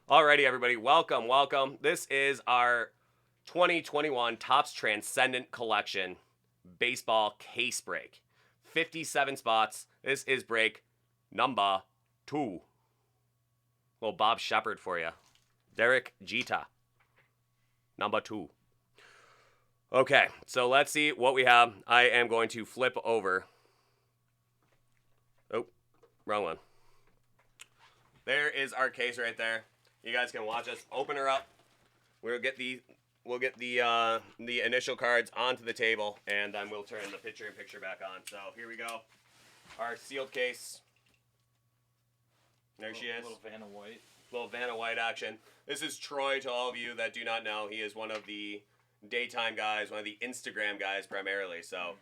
Alrighty, everybody, welcome, welcome. This is our 2021 Topps Transcendent Collection baseball case break. 57 spots. This is break number 2. Little Bob Shepard for you. Derek Jeter, number 2. Okay, so let's see what we have. I am going to flip over. Oh, wrong one. There is our case right there. You guys can watch us open her up. We'll get the initial cards onto the table, and then we'll turn the picture-in-picture back on. So here we go. Our sealed case. There she is. Little Vanna White. Little Vanna White action. This is Troy, to all of you that do not know. He is one of the daytime guys, one of the Instagram guys primarily. So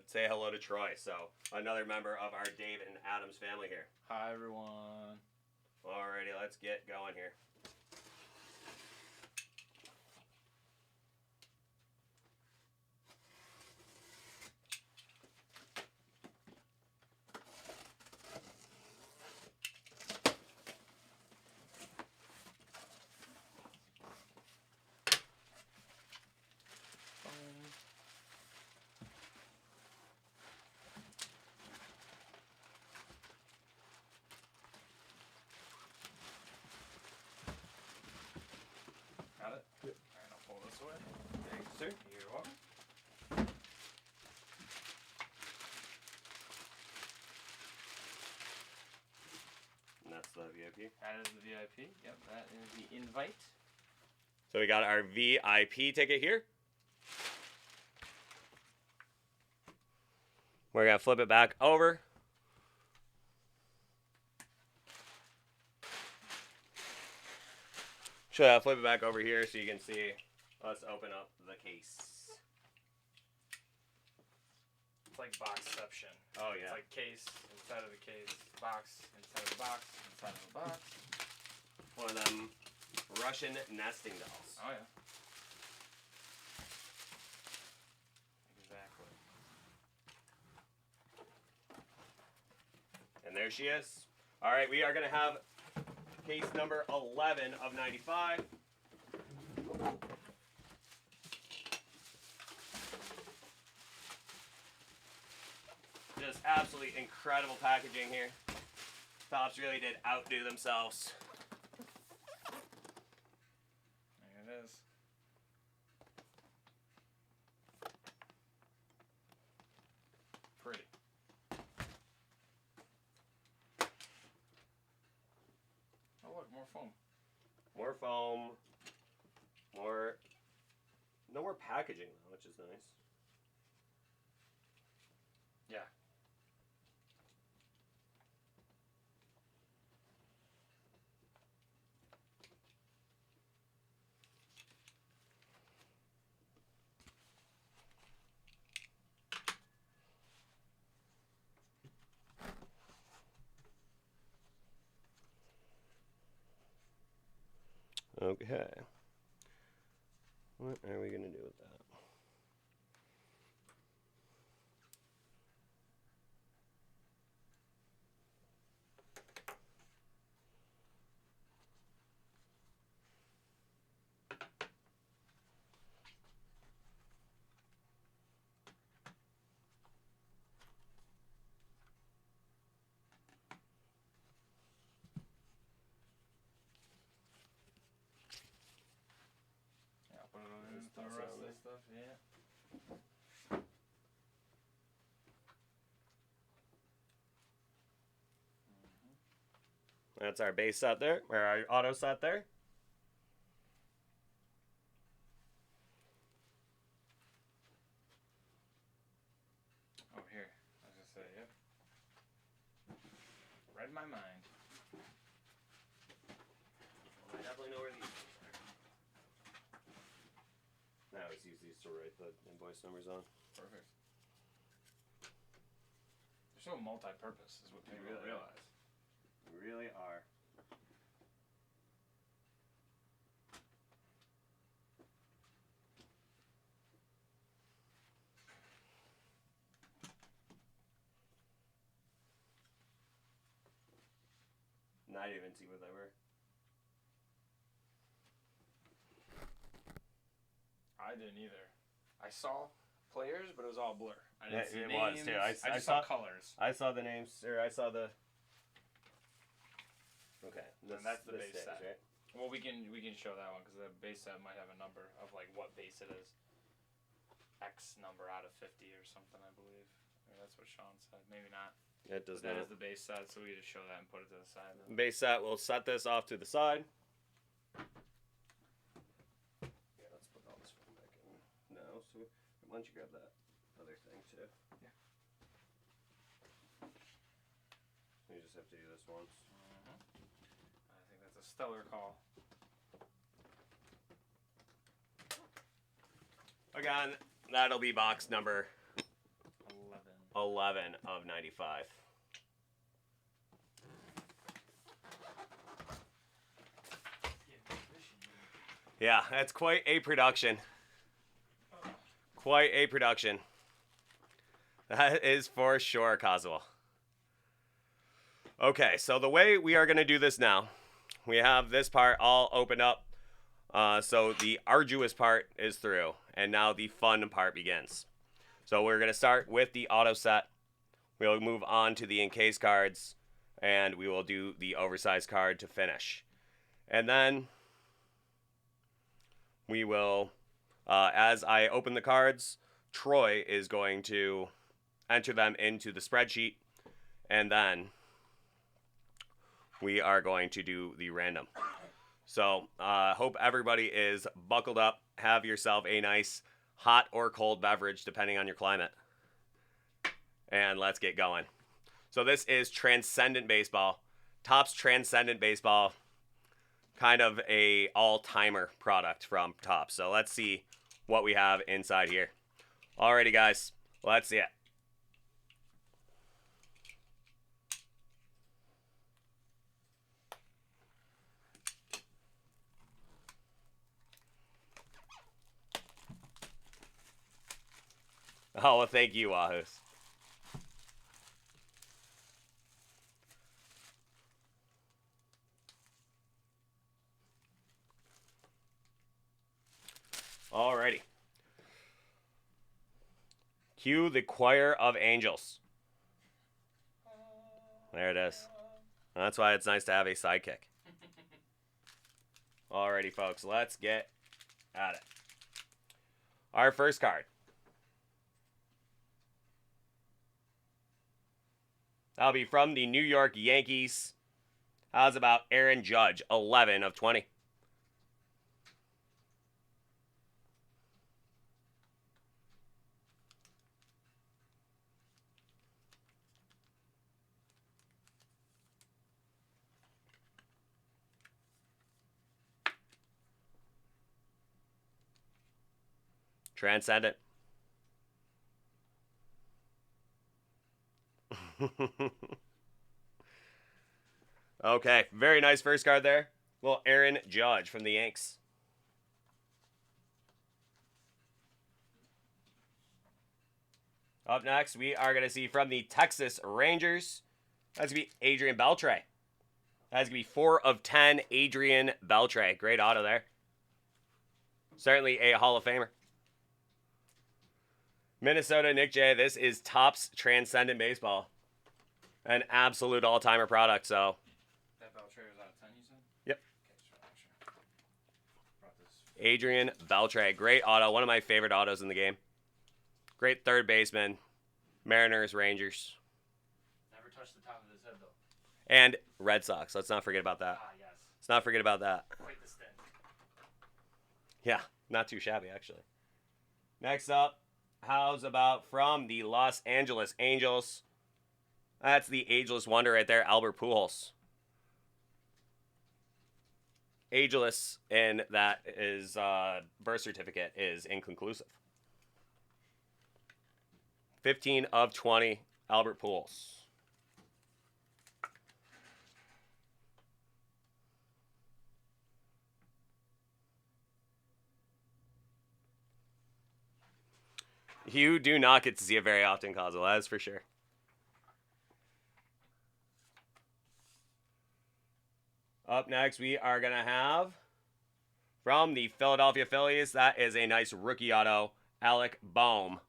say hello to Troy. So another member of our Dave and Adams family here. Hi, everyone. Alrighty, let's get going here. Got it? Yep. Alright, I'll pull this away. Thank you, sir. You're welcome. And that's the VIP. That is the VIP. Yep, that is the invite. So we got our VIP ticket here. We're going to flip it back over. Should I flip it back over here so you can see us open up the case? It's like boxception. Oh, yeah. It's like case inside of the case, box inside of the box, inside of the box. One of them Russian nesting dolls. Oh, yeah. Exactly. And there she is. All right, we are going to have case number 11 of 95. Just absolutely incredible packaging here. Topps really did outdo themselves. There it is. Pretty. Oh, look, more foam. More foam. No more packaging, though, which is nice. Yeah. Okay. What are we going to do with that? Yeah, I'll put it on the rest of this stuff, yeah. That's our base set there, or our auto set there. Oh, here. I was gonna say, yep. Read my mind. I definitely know where these are. I always use these to write the invoice numbers on. Perfect. They're so multi-purpose, is what people don't realize. We really are. I didn't even see what they were. didn't either. I saw players, but it was all blur. I didn't see it names. was too. I just saw colors. I saw the names, or I saw the. Okay, And that's the base stays, set. right? Well, we can show that one because the base set might have a number of like what base it is. X number out of 50 or something, I believe. Or that's what Sean said. Maybe not. It does That not. is the base set, so we just show that and put it to the side. Then. Base set. We'll set this off to the side. Yeah, let's put all this one back in. No, so why don't you grab that other thing too? Yeah. You just have to do this once. I think that's a stellar call. Again, that'll be box number 11. 11 of 95. Yeah, that's quite a production. Quite a production. That is for sure, Kazuo. Okay, so the way we are going to do this now, we have this part all opened up. So the arduous part is through, and now the fun part begins. So we're going to start with the auto set. We'll move on to the encase cards, and we will do the oversized card to finish. And then we will, as I open the cards, Troy is going to enter them into the spreadsheet, and then we are going to do the random. So, hope everybody is buckled up. Have yourself a nice hot or cold beverage, depending on your climate. And let's get going. So this is Transcendent Baseball. Topps Transcendent Baseball. Kind of a all-timer product from Topps. So let's see what we have inside here. Alrighty, guys. Let's see it. Oh, well, thank you, Wahoos. Alrighty. Cue the choir of angels. There it is. That's why it's nice to have a sidekick. Alrighty, folks. Let's get at it. Our first card. That'll be from the New York Yankees. How's about Aaron Judge, 11 of 20. Transcendent. Okay, very nice first card there. Little Aaron Judge from the Yanks. Up next, we are going to see from the Texas Rangers. That's going to be Adrian Beltray. That's going to be 4 of 10 Adrian Beltray. Great auto there. Certainly a Hall of Famer. Minnesota Nick J. This is Topps Transcendent Baseball. An absolute all-timer product, so. That Beltray was out of 10, you said? Yep. Okay, sure. Adrian Beltray. Great auto. One of my favorite autos in the game. Great third baseman. Mariners, Rangers. Never touched the top of his head, though. And Red Sox. Let's not forget about that. Ah, yes. Let's not forget about that. Quite the stint. Yeah, not too shabby, actually. Next up, how's about from the Los Angeles Angels? That's the ageless wonder right there, Albert Pujols. Ageless in that his birth certificate is inconclusive. 15 of 20, Albert Pujols. You do not get to see it very often, Kazuo, that is for sure. Up next, we are going to have From the Philadelphia Phillies, that is a nice rookie auto, Alec Boehm,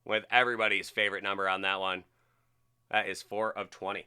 with everybody's favorite number on that one. That is 4/20.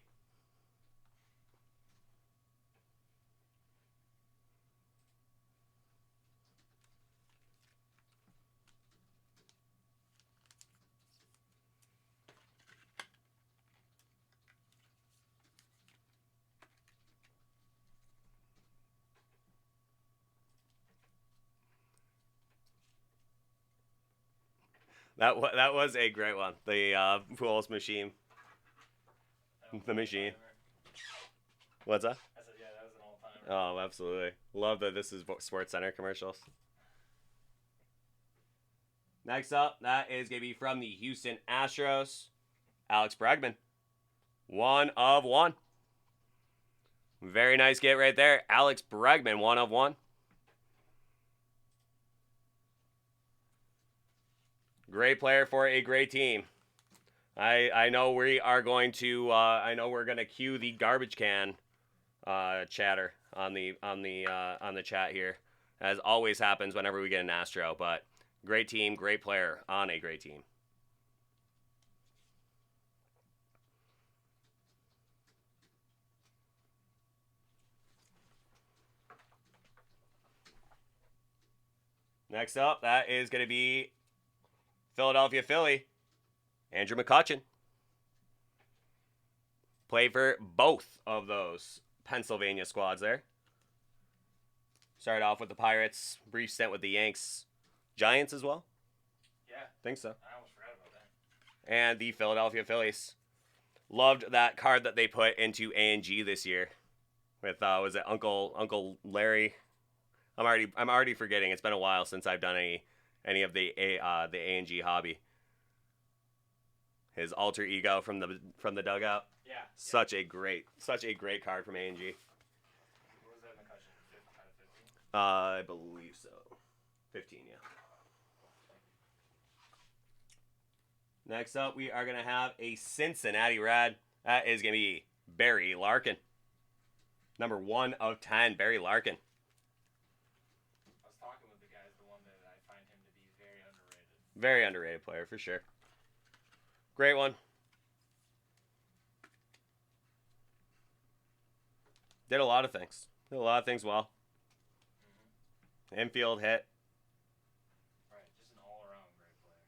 That was a great one. The Pools machine. The machine. What's that? I said, yeah, that was an all-timer. Oh, absolutely. Love that this is Sports Center commercials. Next up, that is going to be from the Houston Astros, Alex Bragman. 1/1. Very nice get right there. Alex Bragman, 1/1. Great player for a great team. I know we are going to I know we're gonna cue the garbage can chatter on the chat here, as always happens whenever we get an Astro. But great team, great player on a great team. Next up, that is going to be Philadelphia Philly, Andrew McCutchen. Played for both of those Pennsylvania squads there. Started off with the Pirates, brief stint with the Yanks, Giants as well. Yeah. Think so. I almost forgot about that. And the Philadelphia Phillies. Loved that card that they put into A&G this year. With was it Uncle Larry? I'm already forgetting. It's been a while since I've done any of the A&G hobby. His alter ego from the dugout. Yeah. Such a great card from A&G. What was that McCutchen? 15? I believe so. 15, yeah. Next up, we are gonna have a Cincinnati Red. That is gonna be Barry Larkin. Number 1/10, Barry Larkin. I was talking with the guys, the one that I find him to be very underrated. Very underrated player for sure. Great one. Did a lot of things. Did a lot of things well. Mm-hmm. Infield hit. Right, just an all-around great player.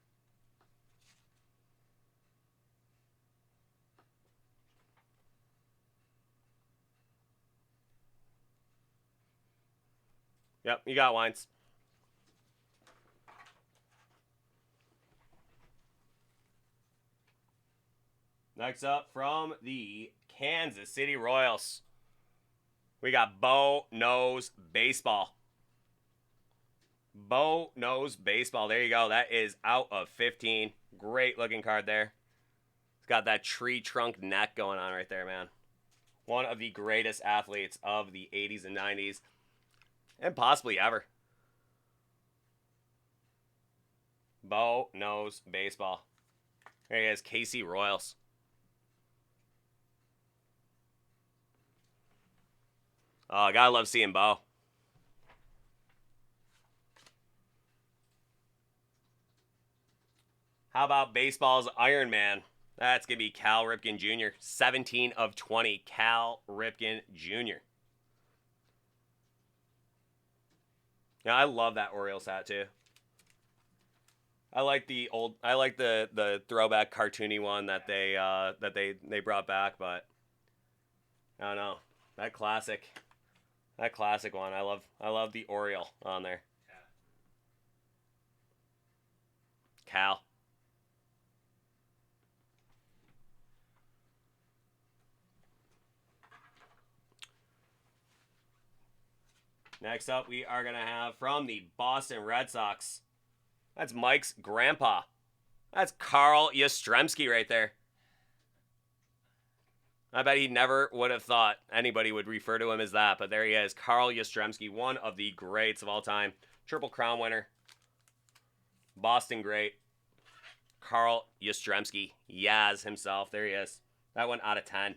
Yep, you got Wines. Next up, from the Kansas City Royals, we got Bo Knows Baseball. Bo Knows Baseball. There you go. That is out of 15. Great looking card there. It's got that tree trunk neck going on right there, man. One of the greatest athletes of the 80s and 90s, and possibly ever. Bo Knows Baseball. There he is, KC Royals. Oh, I gotta love seeing Bo. How about baseball's Iron Man? That's going to be Cal Ripken Jr. 17/20, Cal Ripken Jr. Yeah, I love that Orioles hat too. I like the throwback cartoony one that they brought back, but I don't know. That classic one. I love the Oriole on there. Yeah. Cal. Next up, we are going to have from the Boston Red Sox. That's Mike's grandpa. That's Karl Yastremski right there. I bet he never would have thought anybody would refer to him as that, but there he is. Karl Yastremski, one of the greats of all time. Triple Crown winner. Boston great. Karl Yastremski. Yaz himself. There he is. That one out of 10.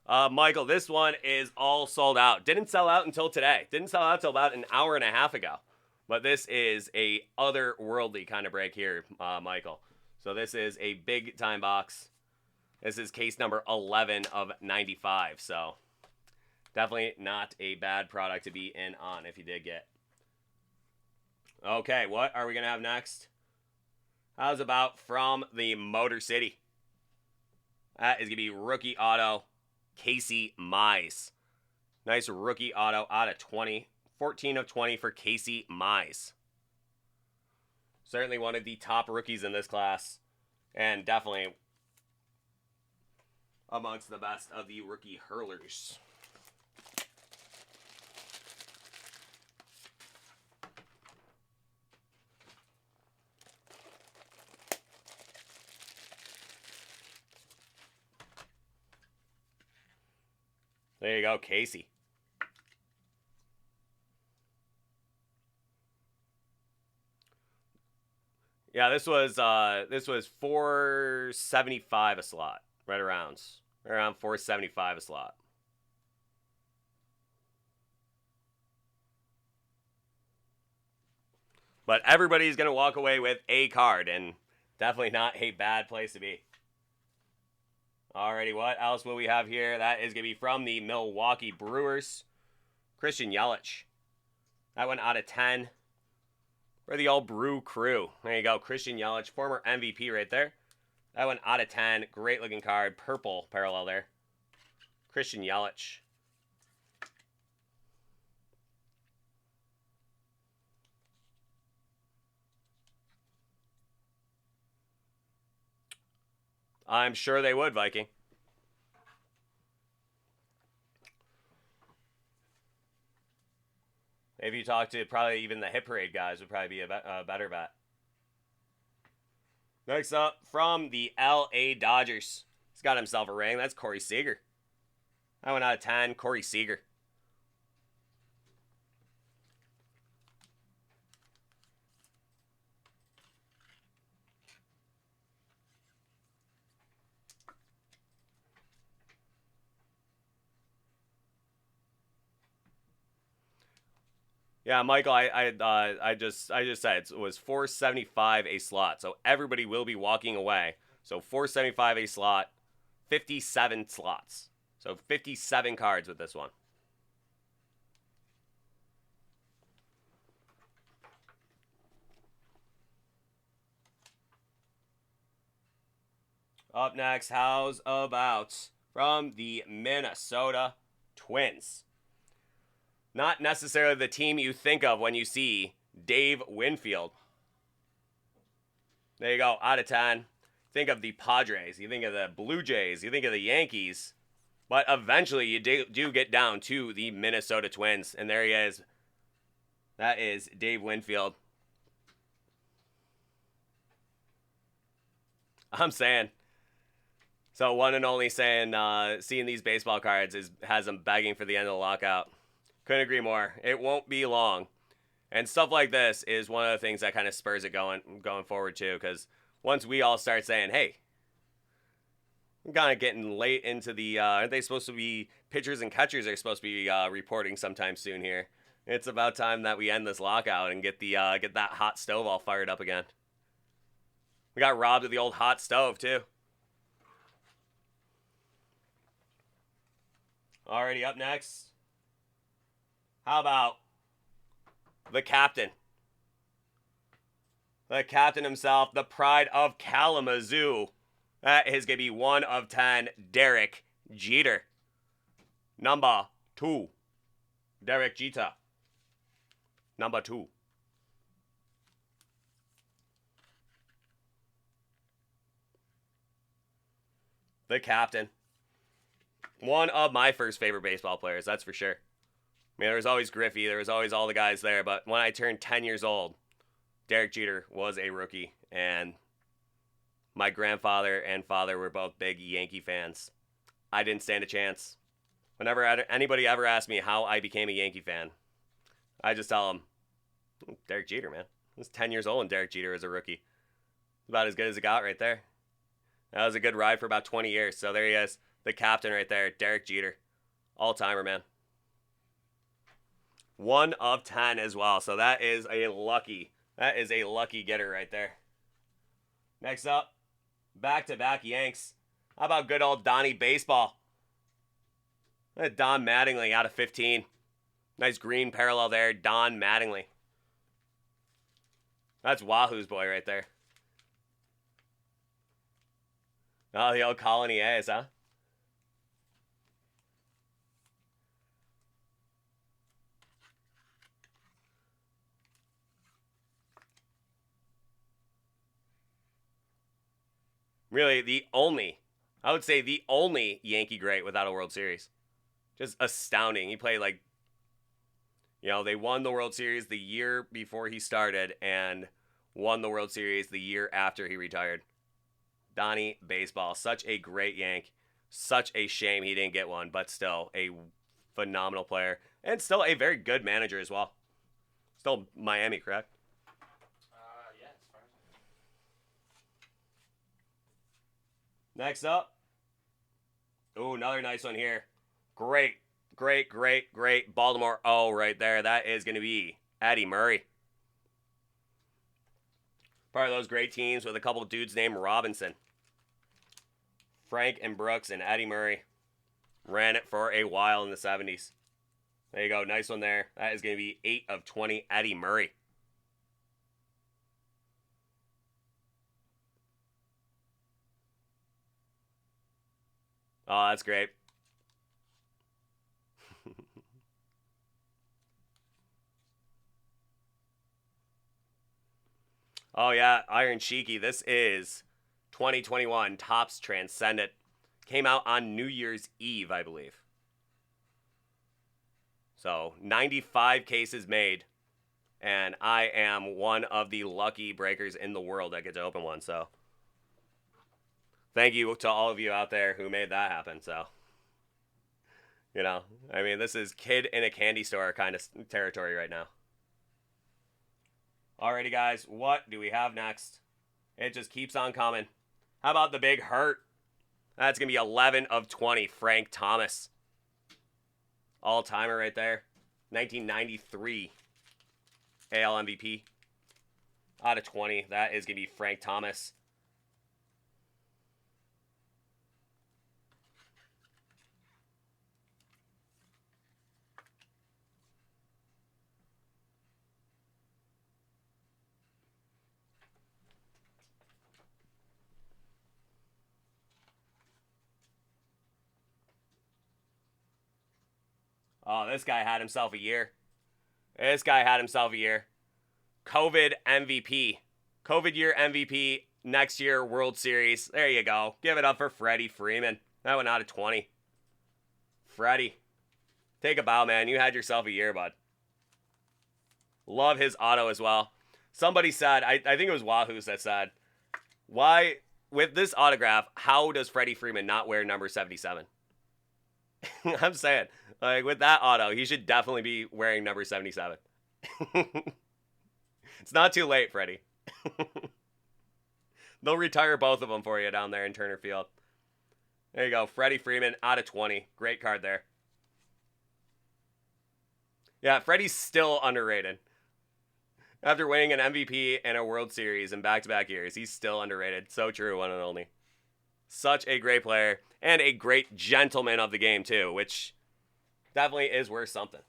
Michael, this one is all sold out. Didn't sell out until today. Didn't sell out until about an hour and a half ago. But this is a otherworldly kind of break here, Michael. So this is a big time box. This is case number 11 of 95. So definitely not a bad product to be in on if you did get. Okay, what are we going to have next? How's about from the Motor City? That is going to be rookie auto, Casey Mize. Nice rookie auto out of 20. 14 of 20 for Casey Mize. Certainly one of the top rookies in this class. And definitely amongst the best of the rookie hurlers. There you go, Casey. Yeah, this was $475 a slot, right around 475 a slot. But everybody's gonna walk away with a card, and definitely not a bad place to be. Alrighty, what else will we have here? That is gonna be from the Milwaukee Brewers, Christian Yelich. That went out of 10. For the old Brew crew. There you go. Christian Yelich, former MVP right there. That went out of 10. Great looking card. Purple parallel there. Christian Yelich. I'm sure they would, Viking. If you talk to probably even the Hit Parade guys, would probably be a better bet. Next up, from the LA Dodgers. He's got himself a ring. That's Corey Seeger. That went out of 10. Corey Seeger. Yeah, Michael, I just said it was $475 a slot, so everybody will be walking away. So $475 a slot, 57 slots, so 57 cards with this one. Up next, how's about from the Minnesota Twins? Not necessarily the team you think of when you see Dave Winfield. There you go, out of 10. Think of the Padres, you think of the Blue Jays, you think of the Yankees. But eventually you do get down to the Minnesota Twins. And there he is. That is Dave Winfield. I'm saying. So one and only saying, seeing these baseball cards has them begging for the end of the lockout. Couldn't agree more. It won't be long. And stuff like this is one of the things that kind of spurs it going forward too. Because once we all start saying, hey, we're kind of getting late into the, aren't they supposed to be, pitchers and catchers are supposed to be reporting sometime soon here. It's about time that we end this lockout and get that hot stove all fired up again. We got robbed of the old hot stove too. Alrighty, up next. How about the captain? The captain himself, the pride of Kalamazoo. That is going to be 1 of 10, Derek Jeter. Number 2, Derek Jeter. Number 2. The captain. One of my first favorite baseball players, that's for sure. I mean, there was always Griffey, there was always all the guys there, but when I turned 10 years old, Derek Jeter was a rookie, and my grandfather and father were both big Yankee fans. I didn't stand a chance. Whenever anybody ever asked me how I became a Yankee fan, I just tell them, Derek Jeter, man. I was 10 years old and Derek Jeter was a rookie. About as good as it got right there. That was a good ride for about 20 years, so there he is. the captain right there, Derek Jeter. All-timer, man. 1 of 10 as well. So that is a lucky getter right there. Next up, back-to-back Yanks. How about good old Donnie Baseball? Don Mattingly out of 15. Nice green parallel there, Don Mattingly. That's Wahoo's boy right there. Oh, the old Colony A's, huh? Really, I would say the only Yankee great without a World Series. Just astounding. He played like, they won the World Series the year before he started and won the World Series the year after he retired. Donnie Baseball, such a great Yank. Such a shame he didn't get one, but still a phenomenal player. And still a very good manager as well. Still Miami, correct? Yeah, as far as Next up. Ooh, another nice one here. Great Baltimore O right there. That is going to be Addy Murray. Part of those great teams with a couple dudes named Robinson. Frank and Brooks and Addy Murray ran it for a while in the 70s. There you go. Nice one there. That is going to be 8 of 20 Addy Murray. Oh, that's great. Oh, yeah, Iron Cheeky. This is 2021 Topps Transcendent. Came out on New Year's Eve, I believe. So, 95 cases made. And I am one of the lucky breakers in the world that get to open one. So, thank you to all of you out there who made that happen. So, this is kid in a candy store kind of territory right now. Alrighty, guys, what do we have next? It just keeps on coming. How about the big hurt? That's going to be 11 of 20, Frank Thomas. All-timer right there. 1993 AL MVP. Out of 20, that is going to be Frank Thomas. Oh, this guy had himself a year. COVID MVP. COVID year MVP. Next year, World Series. There you go. Give it up for Freddie Freeman. That one out of 20. Freddie. Take a bow, man. You had yourself a year, bud. Love his auto as well. Somebody said, I think it was Wahoo's that said, why, with this autograph, how does Freddie Freeman not wear number 77? I'm saying, like, with that auto, he should definitely be wearing number 77. It's not too late, Freddie. They'll retire both of them for you down there in Turner Field. There you go. Freddie Freeman out of 20. Great card there. Yeah, Freddie's still underrated. After winning an MVP and a World Series in back-to-back years, he's still underrated. So true, one and only. Such a great player and a great gentleman of the game, too, which definitely is worth something.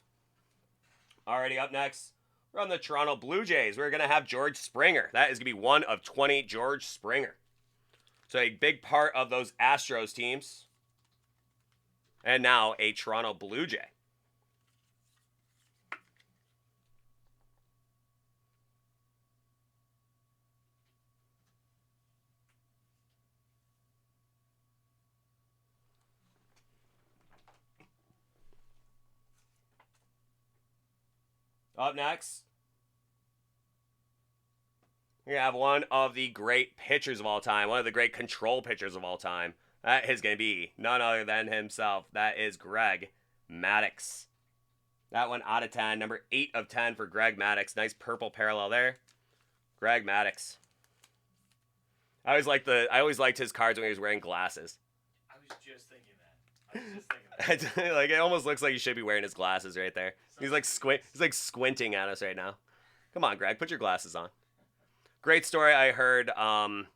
Alrighty, up next, we're on the Toronto Blue Jays. We're going to have George Springer. That is going to be 1 of 20 George Springer. So a big part of those Astros teams. And now a Toronto Blue Jay. Up next, we have one of the great pitchers of all time, one of the great control pitchers of all time. That is going to be none other than himself. That is Greg Maddox. That one out of 10, number 8 of 10 for Greg Maddox. Nice purple parallel there. Greg Maddox. I always liked his cards when he was wearing glasses. I was just thinking that. just thinking that. Like it almost looks like he should be wearing his glasses right there. He's like squinting at us right now. Come on, Greg, put your glasses on. Great story I heard about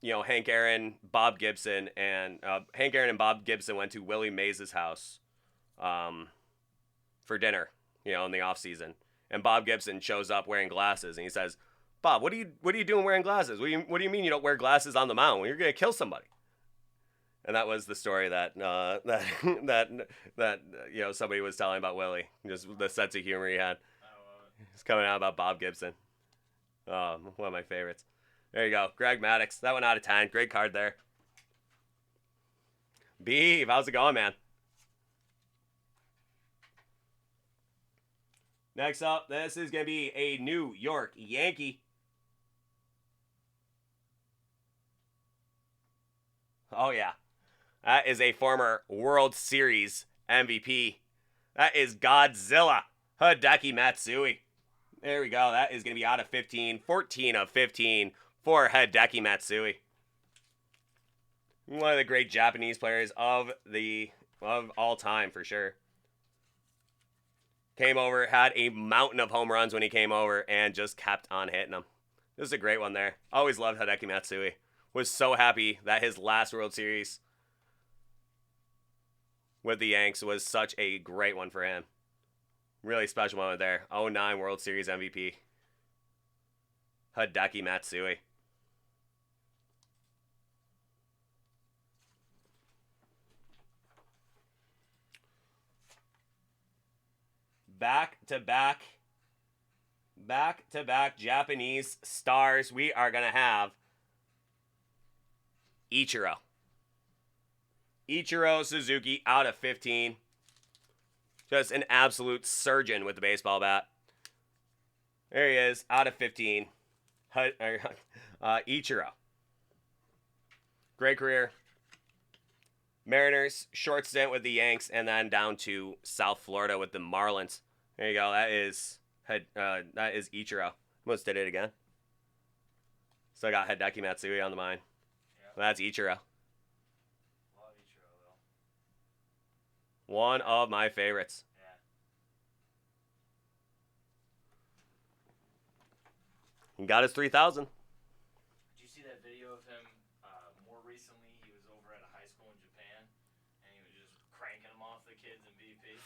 Hank Aaron, Bob Gibson, and Hank Aaron and Bob Gibson went to Willie Mays' house for dinner, in the off season. And Bob Gibson shows up wearing glasses, and he says, "Bob, what are you doing wearing glasses? What do you mean you don't wear glasses on the mound when you're gonna kill somebody?" And that was the story that somebody was telling about Willie, just the sense of humor he had. It's coming out about Bob Gibson. One of my favorites. There you go, Greg Maddox. That one out of 10. Great card there. Beeve, how's it going, man? Next up, this is going to be a New York Yankee. Oh, yeah. That is a former World Series MVP. That is Godzilla, Hideki Matsui. There we go. That is going to be out of 15. 14 of 15 for Hideki Matsui. One of the great Japanese players of all time, for sure. Came over, had a mountain of home runs when he came over, and just kept on hitting them. This is a great one there. Always loved Hideki Matsui. Was so happy that his last World Series with the Yanks was such a great one for him. Really special moment there. 09 World Series MVP. Hideki Matsui. Back-to-back Japanese stars. We are going to have Ichiro Suzuki out of 15. Just an absolute surgeon with the baseball bat. There he is, out of 15. Ichiro. Great career. Mariners, short stint with the Yanks, and then down to South Florida with the Marlins. There you go. That is Ichiro. Almost did it again. So I got Hideki Matsui on the mind. Yeah. Well, that's Ichiro. Love Ichiro, though. One of my favorites. Yeah. He got his 3,000. Did you see that video of him more recently? He was over at a high school in Japan, and he was just cranking them off the kids in BP.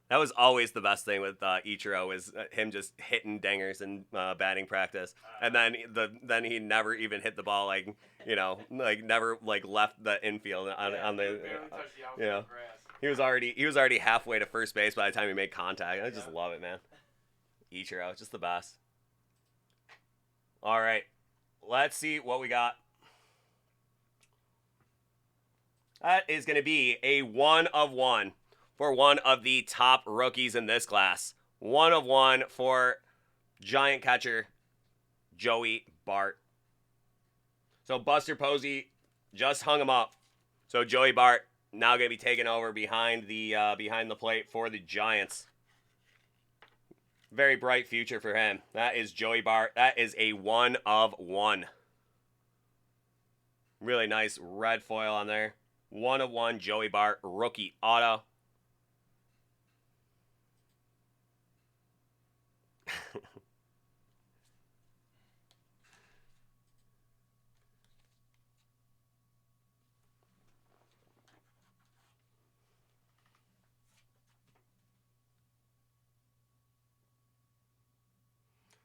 That was always the best thing with Ichiro, is him just hitting dingers in batting practice, and then he never even hit the ball, never left the infield on the grass. He was already halfway to first base by the time he made contact. I just love it, man. Ichiro, just the best. All right, let's see what we got. That is going to be a 1 of 1. For one of the top rookies in this class. 1 of 1 for Giant catcher Joey Bart. So Buster Posey just hung him up. So Joey Bart now going to be taking over behind the plate for the Giants. Very bright future for him. That is Joey Bart. That is a 1 of 1. Really nice red foil on there. 1 of 1 Joey Bart rookie auto.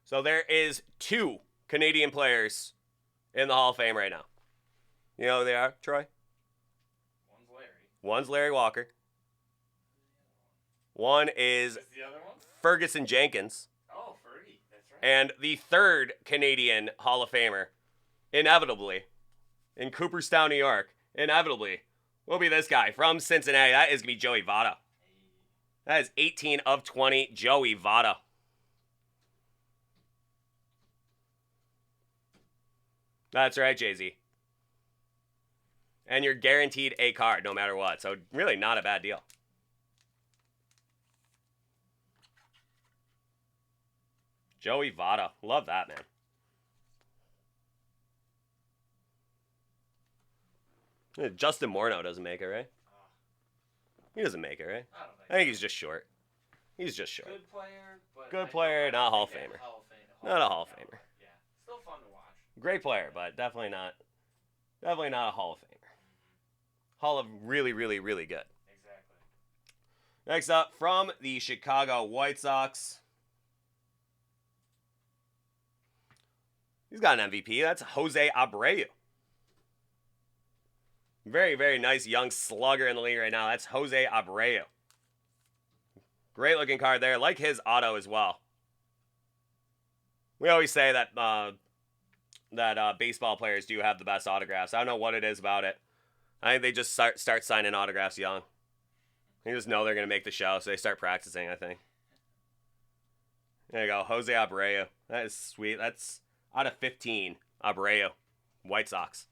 So there is 2 Canadian players in the Hall of Fame right now. You know who they are, Troy? One's Larry Walker. One is the other one? Ferguson Jenkins. Oh, Fergie. That's right. And the 3rd Canadian Hall of Famer, inevitably, in Cooperstown, New York, inevitably, will be this guy from Cincinnati. That is going to be Joey Votto. That is 18 of 20, Joey Votto. That's right, Jay-Z. And you're guaranteed a card no matter what. So really not a bad deal. Joey Votto. Love that, man. Justin Morneau doesn't make it, right? He doesn't make it, right? I don't think. I think he's just short. He's just short. Good player, but Good player, not a Hall of Famer. Not a Hall of Famer. Yeah, still fun to watch. Great player, but definitely not a Hall of Famer. Hall of really, really, really good. Exactly. Next up, from the Chicago White Sox. He's got an MVP. That's Jose Abreu. Very, very nice young slugger in the league right now. That's Jose Abreu. Great looking card there. Like his auto as well. We always say that baseball players do have the best autographs. I don't know what it is about it. I think they just start signing autographs young. They just know they're going to make the show, so they start practicing, I think. There you go. Jose Abreu. That is sweet. That's out of 15. Abreu. White Sox.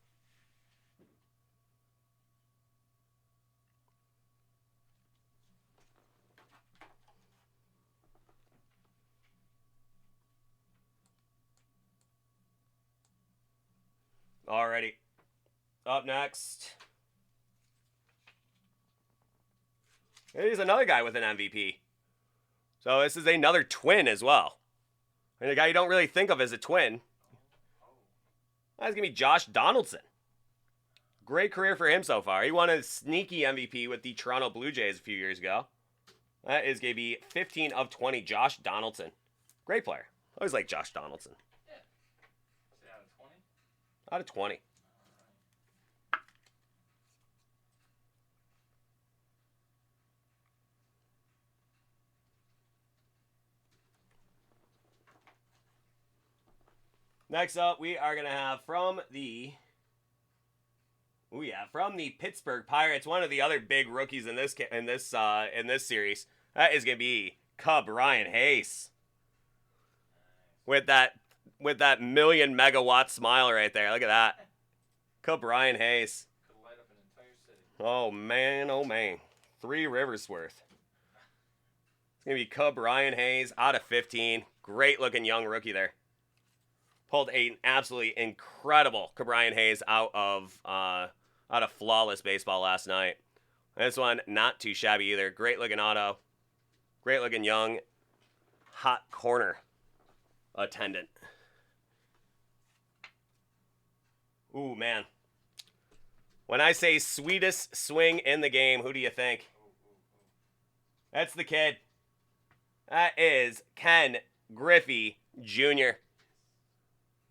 Alrighty. Up next. Here's another guy with an MVP. So this is another twin as well. And a guy you don't really think of as a twin. That's going to be Josh Donaldson. Great career for him so far. He won a sneaky MVP with the Toronto Blue Jays a few years ago. That is going to be 15 of 20, Josh Donaldson. Great player. Always like Josh Donaldson. Yeah. Is it out of 20? Out of 20. Next up, we are going to have from the Pittsburgh Pirates, one of the other big rookies in this series. That is going to be Cub Ryan Hayes. With that million megawatt smile right there. Look at that. Cub Ryan Hayes. Could light up an entire city. Oh man, oh man. 3 rivers worth. It's going to be Cub Ryan Hayes out of 15. Great looking young rookie there. Pulled an absolutely incredible Brian Hayes out of flawless baseball last night. This one, not too shabby either. Great looking auto. Great looking young, hot corner attendant. Ooh, man. When I say sweetest swing in the game, who do you think? That's the kid. That is Ken Griffey Jr.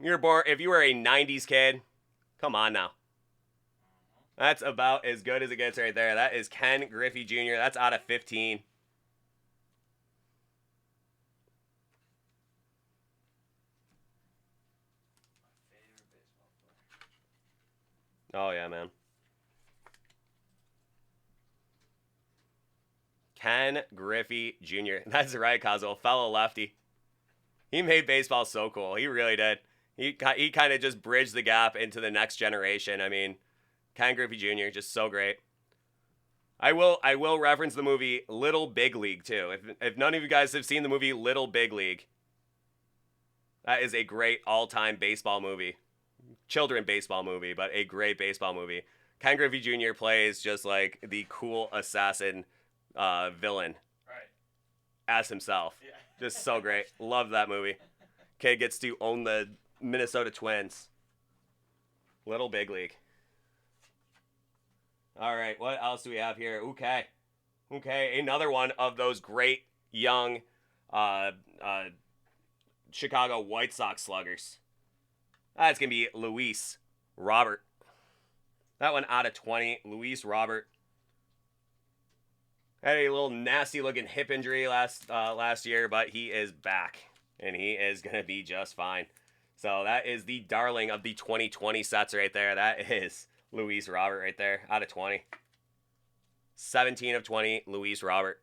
If you were a 90s kid, come on now. That's about as good as it gets right there. That is Ken Griffey Jr. That's out of 15. Oh, yeah, man. Ken Griffey Jr. That's right, Cosmo. Fellow lefty. He made baseball so cool. He really did. He kind of just bridged the gap into the next generation. I mean, Ken Griffey Jr. just so great. I will reference the movie Little Big League too. If none of you guys have seen the movie Little Big League, that is a great all-time baseball movie. Children baseball movie, but a great baseball movie. Ken Griffey Jr. plays just like the cool assassin villain. Right. As himself. Yeah. Just so great. Love that movie. Kid gets to own the Minnesota Twins. Little Big League. All right, what else do we have here? Okay, another one of those great young Chicago White Sox sluggers. That's going to be Luis Robert. That one out of 20, Luis Robert. Had a little nasty-looking hip injury last year, but he is back, and he is going to be just fine. So that is the darling of the 2020 sets right there. That is Luis Robert right there, out of 20. 17 of 20, Luis Robert.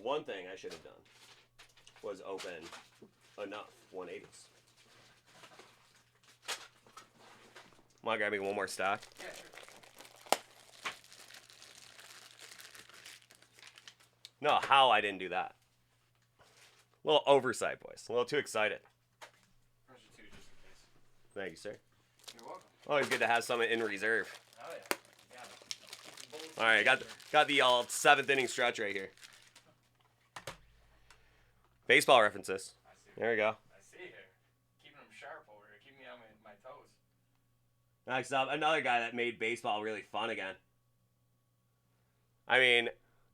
One thing I should have done was open enough 180s. Want to grab me one more stock? Yeah, sure. No, how I didn't do that. A little oversight, boys. A little too excited. Here's your two, just in case. Thank you, sir. You're welcome. Always good to have someone in reserve. Oh, yeah. All right, got the 7th inning stretch right here. Baseball references. I see. There we go. I see here. Keeping them sharp over here. Keeping me on my toes. Next up, another guy that made baseball really fun again. I mean,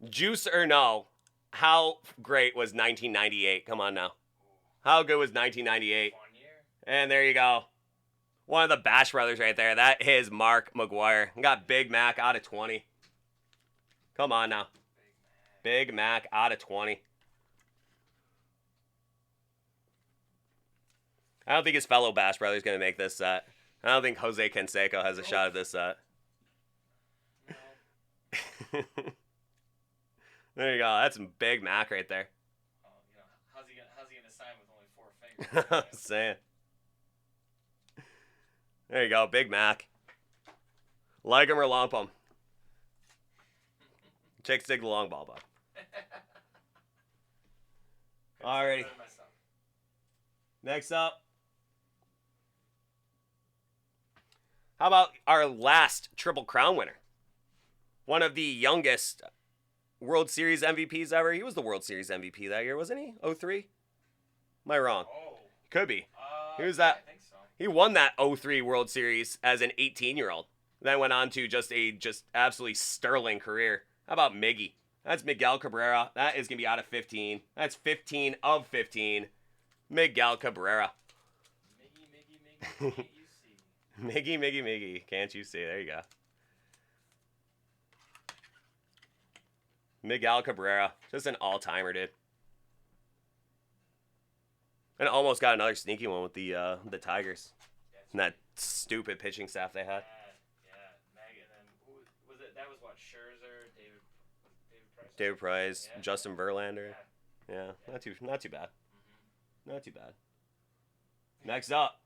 juice or no, how great was 1998? Come on now. How good was 1998? Fun year. And there you go. One of the Bash brothers right there. That is Mark McGuire. Got Big Mac out of 20. Come on now. Big Mac out of 20. I don't think his fellow Bash brother is going to make this set. I don't think Jose Canseco has a shot at this set. No. There you go. That's some Big Mac right there. Oh, you know, how's he gonna sign with only 4 fingers? I'm saying. There you go. Big Mac. Like him or lump him. Chicks dig the long ball, bud. Alrighty. Next up. How about our last Triple Crown winner? One of the youngest World Series MVPs ever. He was the World Series MVP that year, wasn't he? 03? Am I wrong? Oh. Could be. He was that. I think so. He won that 03 World Series as an 18-year-old. Then went on to just absolutely sterling career. How about Miggy? That's Miguel Cabrera. That is going to be out of 15. That's 15 of 15. Miguel Cabrera. Miggy, can't you see? Miggy. Can't you see? There you go. Miguel Cabrera. Just an all-timer, dude. And almost got another sneaky one with the Tigers. And that stupid pitching staff they had. Yeah. Meg, and then who was it? That was what? Scherzer, David Price. David Price, Yeah. Justin Verlander. Yeah. Yeah, not too bad. Mm-hmm. Not too bad. Next up,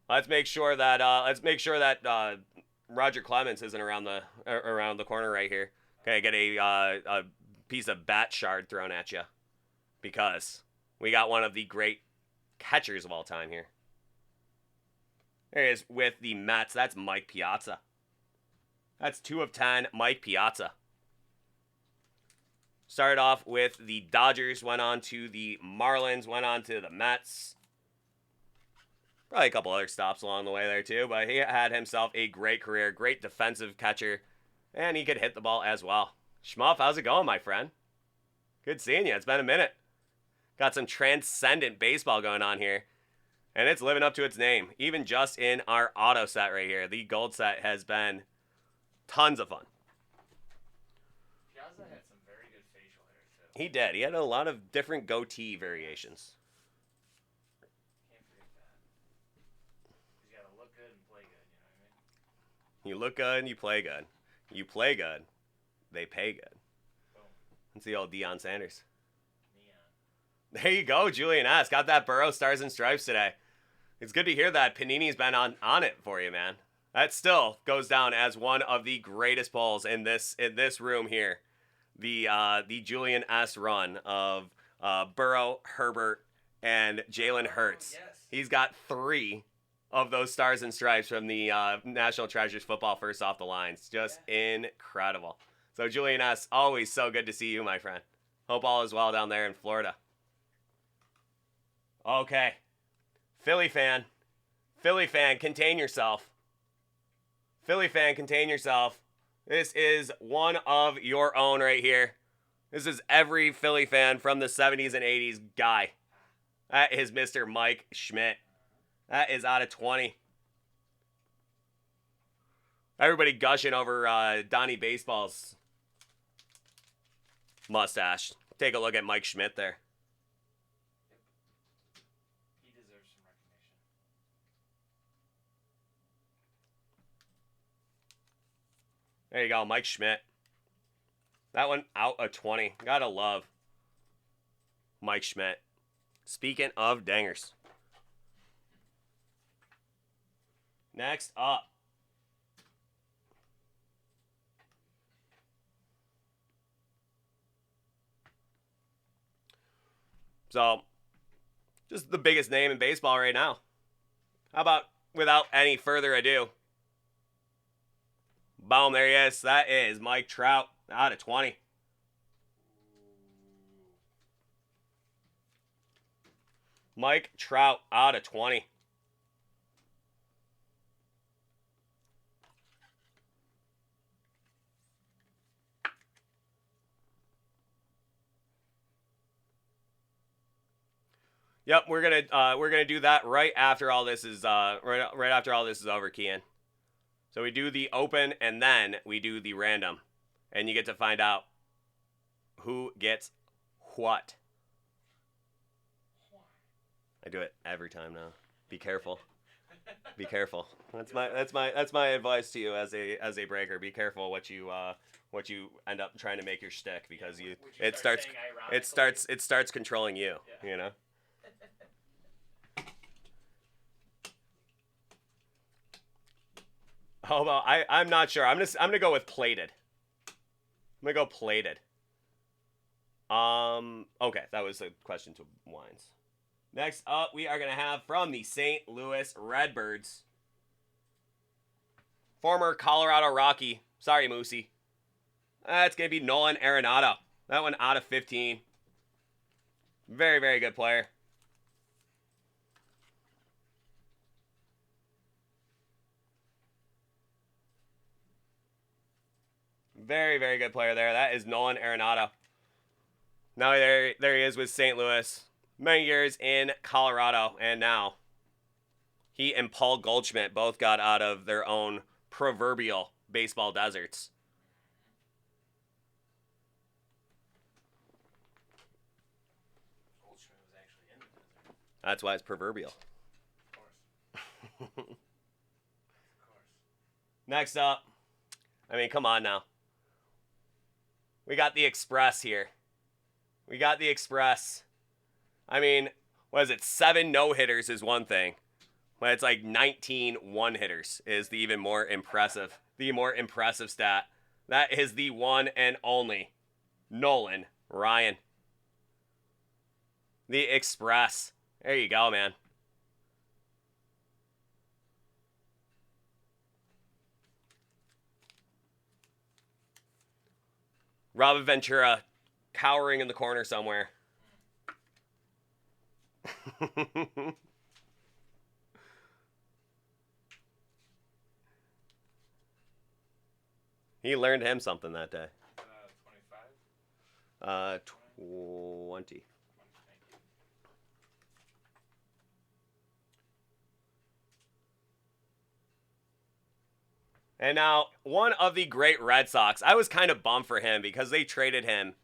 let's make sure that Roger Clemens isn't around the corner right here. Okay, get a piece of bat shard thrown at you, because we got one of the great catchers of all time here. There he is with the Mets. That's Mike Piazza. That's 2 of 10, Mike Piazza. Started off with the Dodgers, went on to the Marlins, went on to the Mets. Probably a couple other stops along the way there too, but he had himself a great career, great defensive catcher, and he could hit the ball as well. Schmuff, how's it going, my friend? Good seeing you. It's been a minute. Got some Transcendent baseball going on here, and it's living up to its name. Even just in our auto set right here, the gold set has been tons of fun. Piazza had some very good facial hair too. He did. He had a lot of different goatee variations. Can't forget that. He's got to look good and play good. You know what I mean? You look good and you play good. You play good, they pay good. Boom. That's the old Deion Sanders. Neon. There you go, Julian S. Got that Burrow Stars and Stripes today. It's good to hear that Panini's been on it for you, man. That still goes down as one of the greatest polls in this room here. The Julian S. run of Burrow, Herbert, and Jalen Hurts. Yes. He's got 3 of those Stars and Stripes from the National Treasures football first off the lines. Just incredible. So Julian S., always so good to see you, my friend. Hope all is well down there in Florida. Okay. Philly fan, contain yourself. Philly fan, contain yourself. This is one of your own right here. This is every Philly fan from the 70s and 80s guy. That is Mr. Mike Schmidt. That is out of 20. Everybody gushing over Donnie Baseball's mustache. Take a look at Mike Schmidt there. He deserves some recognition. There you go, Mike Schmidt. That one out of 20. Gotta love Mike Schmidt. Speaking of dangers. Next up. So, just the biggest name in baseball right now. How about, without any further ado, boom, there he is. That is Mike Trout out of 20. Mike Trout out of 20. Yep, we're gonna do that right after all this is right after all this is over, Kian. So we do the open and then we do the random, and you get to find out who gets what. I do it every time now. Be careful. Be careful. That's my advice to you as a breaker. Be careful what you end up trying to make your shtick, because it starts controlling you. Yeah. You know. How about I'm not sure. I'm gonna go with plated. I'm gonna go plated. Okay, that was a question to Wines. Next up, we are gonna have from the St. Louis Redbirds, former Colorado Rocky. Sorry, Moosey. That's gonna be Nolan Arenado. That one out of 15. Very, very good player. Very, very good player there. That is Nolan Arenado. Now there he is with St. Louis. Many years in Colorado, and now he and Paul Goldschmidt both got out of their own proverbial baseball deserts. Goldschmidt was actually in the desert. That's why it's proverbial. Of course. Next up, I mean, come on now. We got the Express here. We got the Express. I mean, what is it? 7 no-hitters is one thing. But it's like 19 one-hitters is the even more impressive, stat. That is the one and only Nolan Ryan. The Express. There you go, man. Robin Ventura cowering in the corner somewhere. He learned him something that day. 25? 20. And now, one of the great Red Sox. I was kind of bummed for him because they traded him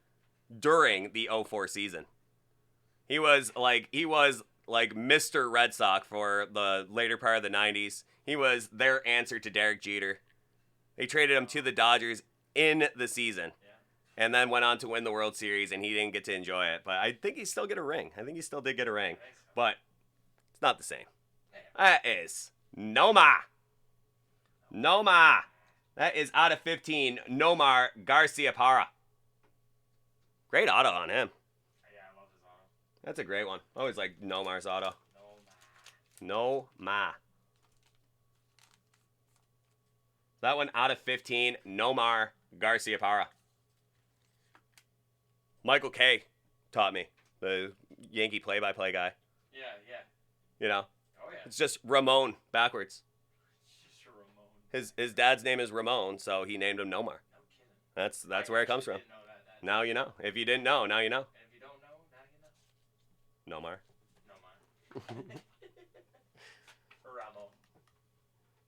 during the 04 season. He was like Mr. Red Sox for the later part of the 90s. He was their answer to Derek Jeter. They traded him to the Dodgers in the season. Yeah. And then went on to win the World Series, and he didn't get to enjoy it. But I think he still get a ring. I think he still did get a ring. But it's not the same. That is Nomar. That is out of 15. Nomar Garcia Parra. Great auto on him. Yeah, I love his auto. That's a great one. Always like Nomar's auto. Nomar. That one out of 15. Nomar Garcia Parra. Michael Kay taught me. The Yankee play-by-play guy. Yeah. You know? Oh, yeah. It's just Ramon backwards. Just Ramon. His dad's name is Ramon, so he named him Nomar. No kidding. That's where it comes from. Now you know. If you didn't know, now you know. And if you don't know, now you know. Nomar. Ramon.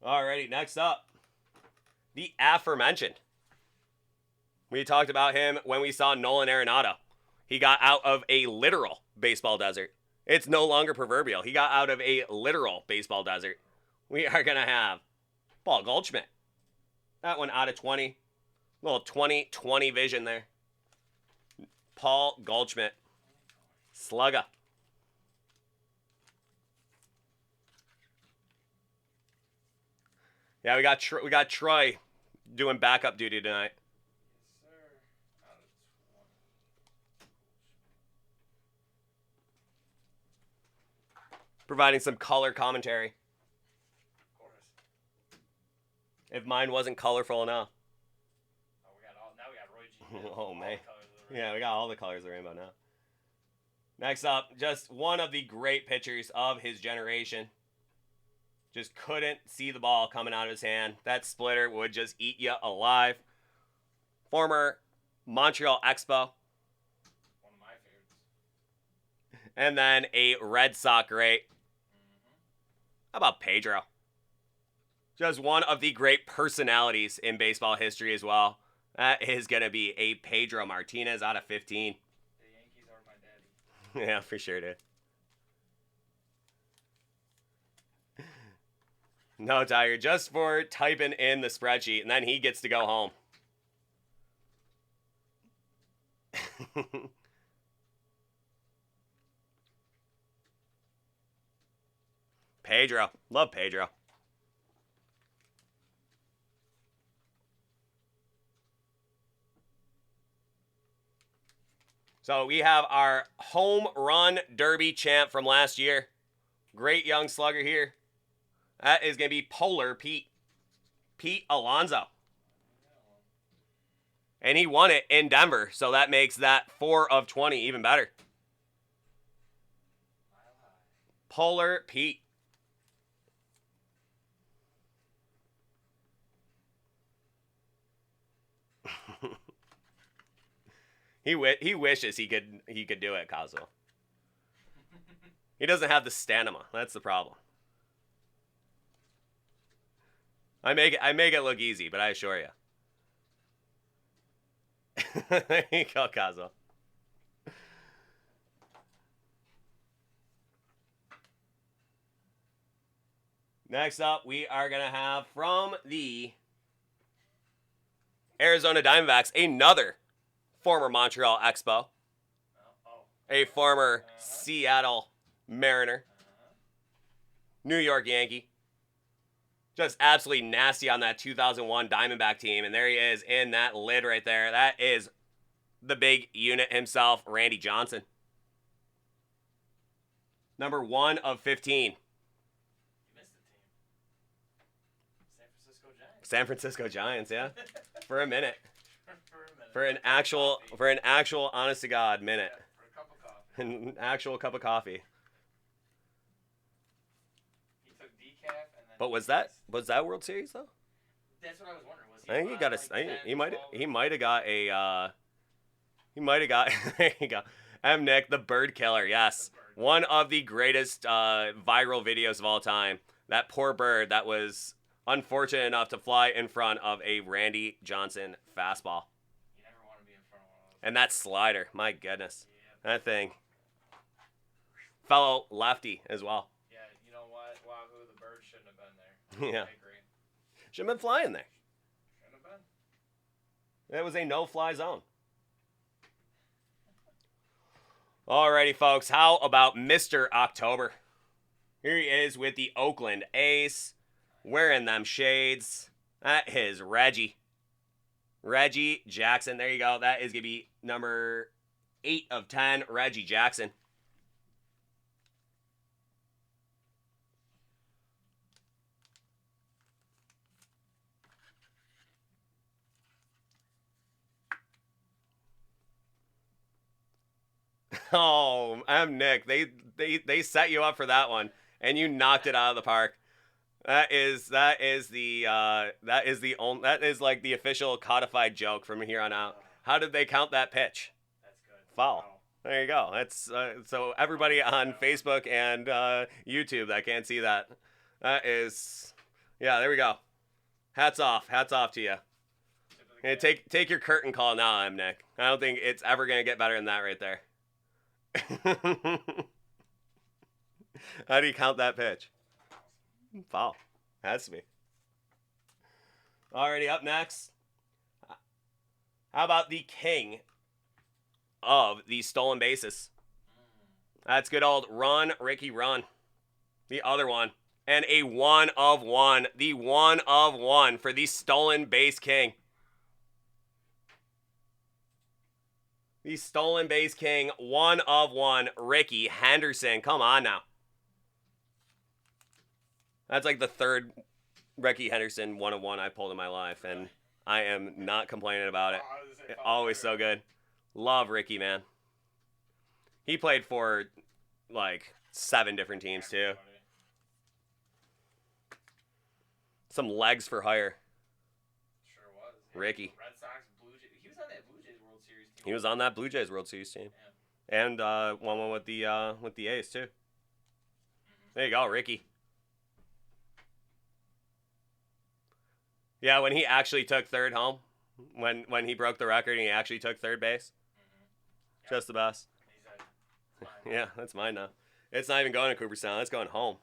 Alrighty, next up. The aforementioned. We talked about him when we saw Nolan Arenado. He got out of a literal baseball desert. It's no longer proverbial. He got out of a literal baseball desert. We are going to have Paul Goldschmidt. That one out of 20. Little 20/20 vision there. Paul Goldschmidt. Slugger. Yeah, we got Troy doing backup duty tonight. Yes, sir. Out of 20. providing some color commentary. Of course. If mine wasn't colorful enough. Oh, now we got Roy G. Oh, man. Yeah, we got all the colors of the rainbow now. Next up, just one of the great pitchers of his generation. Just couldn't see the ball coming out of his hand. That splitter would just eat you alive. Former Montreal Expo. One of my favorites. And then a Red Sox great. How about Pedro? Just one of the great personalities in baseball history as well. That is going to be a Pedro Martinez out of 15. The Yankees are my daddy. Yeah, for sure, dude. No, Tiger, just for typing in the spreadsheet, and then he gets to go home. Pedro. Love Pedro. So we have our home run derby champ from last year. Great young slugger here. That is going to be Polar Pete. Pete Alonso. And he won it in Denver, so that makes that 4 of 20 even better. Polar Pete. He wishes he could do it, Kazuo. He doesn't have the stamina. That's the problem. I make it look easy, but I assure you. There you go, Kazuo. Next up, we are going to have from the Arizona Diamondbacks another former Montreal Expo, a former Seattle Mariner, New York Yankee. Just absolutely nasty on that 2001 Diamondback team. And there he is in that lid right there. That is the big unit himself, Randy Johnson. Number 1 of 15. You missed the team. San Francisco Giants. San Francisco Giants, yeah. For a minute. For a minute. For an actual honest to God minute. Yeah, for a cup of coffee. An actual cup of coffee. He took decaf and then. But was that World Series though? That's what I was wondering. Was he I think he got like 10, he might have got a there you go. M. Nick, the Bird Killer, yes. One of the greatest viral videos of all time. That poor bird that was unfortunate enough to fly in front of a Randy Johnson fastball. You never want to be in front of one of those. And that slider, my goodness. Yeah. That thing. Fellow lefty as well. Yeah, you know what? Wahoo, the bird shouldn't have been there. Yeah. I agree. Should have been flying there. Shouldn't have been. It was a no-fly zone. Alrighty, folks. How about Mr. October? Here he is with the Oakland A's. Wearing them shades. That is Reggie. Reggie Jackson. There you go. That is going to be number 8 of 10. Reggie Jackson. Oh, I'm Nick. They set you up for that one, and you knocked it out of the park. That is like the official codified joke from here on out. How did they count that pitch? That's good. Foul. Wow. There you go. That's so everybody on Facebook and YouTube that can't see that. That is, yeah. There we go. Hats off to you. Hey, take your curtain call now, I'm Nick. I don't think it's ever gonna get better than that right there. How do you count that pitch? Foul. Has to be. Alrighty, up next. How about the king of the stolen bases? That's good old Run, Ricky Run. The other one. And a 1 of 1. The 1 of 1 for the stolen base king. The stolen base king, 1 of 1, Ricky Henderson. Come on now. That's like the third Ricky Henderson 1-on-1 I pulled in my life, and I am not complaining about it. Always so good. Love Ricky, man. He played for like 7 different teams too. Some legs for hire. Sure was. Yeah. Ricky. Red Sox, Blue Jays. He was on that Blue Jays World Series team. He was on that Blue Jays World Series team. Yeah. And won one with the A's too. There you go, Ricky. Yeah, when he actually took third home, when he broke the record and he actually took third base. Mm-hmm. Just the best. He said, "Fine." Yeah, that's mine now. It's not even going to Cooperstown. It's going home.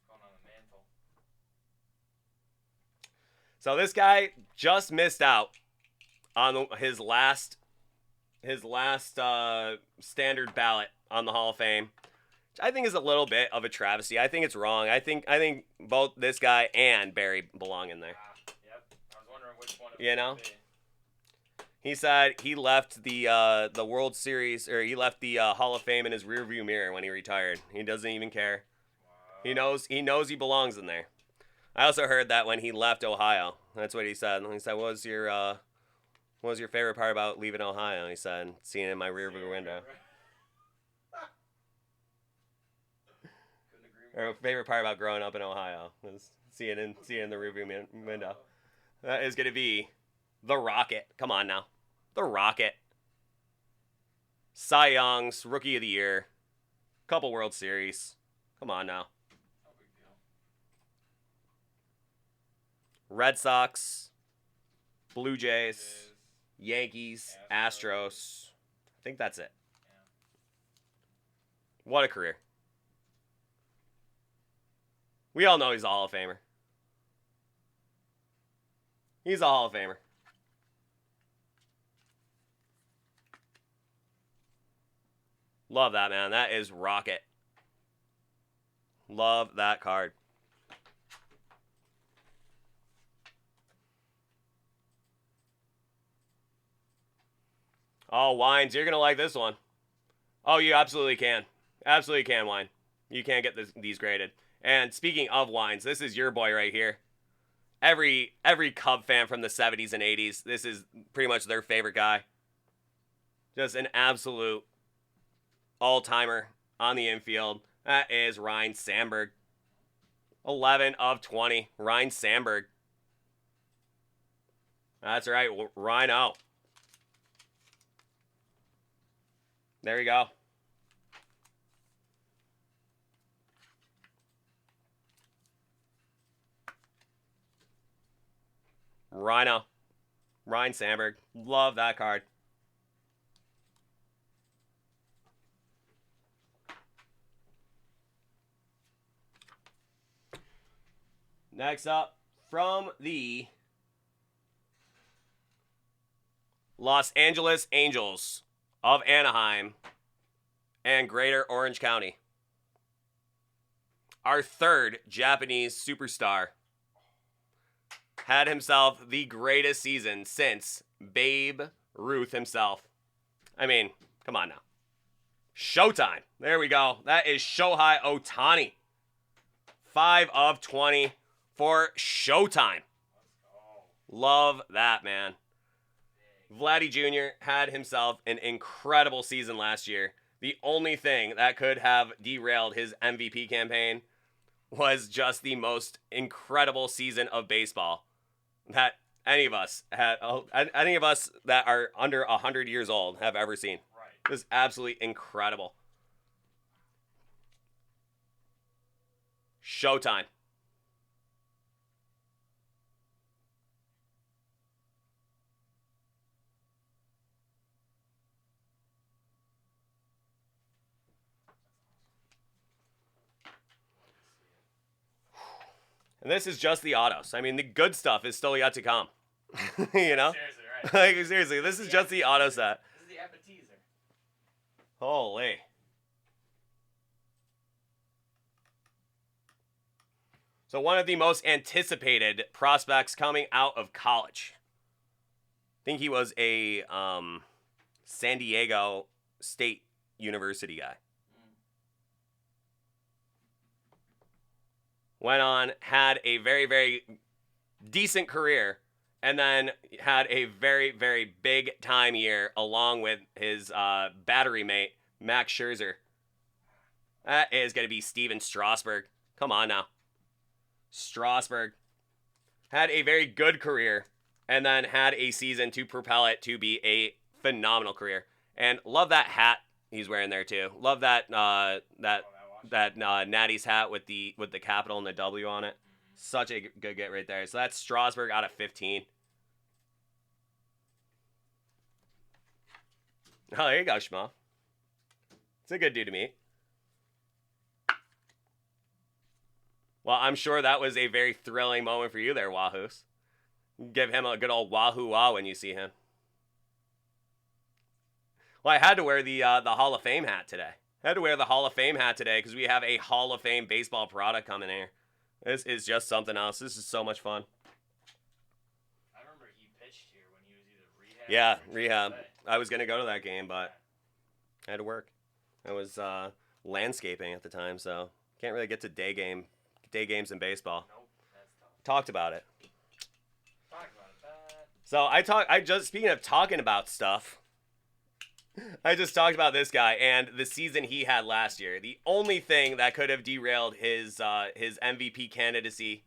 Going on the mantle. So this guy just missed out on his last standard ballot on the Hall of Fame. Which I think is a little bit of a travesty. I think it's wrong. I think both this guy and Barry belong in there. Yep. I was wondering which one. You know? He said he left the World Series, or he left the Hall of Fame in his rearview mirror when he retired. He doesn't even care. Wow. He knows he belongs in there. I also heard that when he left Ohio, that's what he said. He said, "What was your favorite part about leaving Ohio?" He said, "Seeing it in my rearview window." Or favorite part about growing up in Ohio was seeing in the rearview window. That is gonna be the Rocket. Come on now, the Rocket. Cy Young's Rookie of the Year, couple World Series. Come on now. No big deal. Red Sox, Blue Jays, Yankees, Astros. I think that's it. Yeah. What a career. We all know he's a Hall of Famer. He's a Hall of Famer. Love that, man. That is Rocket. Love that card. Oh, Wines, you're going to like this one. Oh, you absolutely can. Absolutely can, Wine. You can't get these graded. And speaking of Wines, this is your boy right here. Every Cub fan from the 70s and 80s, this is pretty much their favorite guy. Just an absolute all-timer on the infield. That is Ryne Samberg. 11 of 20. Ryne Samberg. That's right, Rhino. There you go. Rhino. Ryne Samberg. Love that card. Next up, from the Los Angeles Angels of Anaheim and Greater Orange County. Our third Japanese superstar had himself the greatest season since Babe Ruth himself. I mean, come on now. Showtime. There we go. That is Shohei Ohtani. 5 of 20 for Showtime. Love that, man. Vlady Jr. had himself an incredible season last year. The only thing that could have derailed his MVP campaign was just the most incredible season of baseball that any of us that are under 100 years old have ever seen. Right. It was absolutely incredible. Showtime. And this is just the autos. I mean, the good stuff is still yet to come. You know? Seriously, right. Like, seriously, this is just the auto set. This is the appetizer. Holy. So one of the most anticipated prospects coming out of college. I think he was a San Diego State University guy. went on, had a very, very decent career, and then had a very, very big time year along with his battery mate, Max Scherzer. That is going to be Steven Strasburg. Come on now. Strasburg had a very good career and then had a season to propel it to be a phenomenal career. And love that hat he's wearing there too. Love that Natty's hat with the capital and the W on it. Such a good get right there. So that's Strasburg out of 15. Oh, there you go, Schmo. It's a good dude to meet. Well, I'm sure that was a very thrilling moment for you there, Wahoos. Give him a good old wahoo-wah when you see him. Well, I had to wear the Hall of Fame hat today. I had to wear the Hall of Fame hat today because we have a Hall of Fame baseball product coming here. This is just something else. This is so much fun. I remember he pitched here when he was either rehab. Yeah, rehab. I was going to go to that game, but I had to work. I was landscaping at the time, so can't really get to day games in baseball. Nope, that's tough. Talked about it. Talk about that. So speaking of talking about stuff, I just talked about this guy and the season he had last year. The only thing that could have derailed his MVP candidacy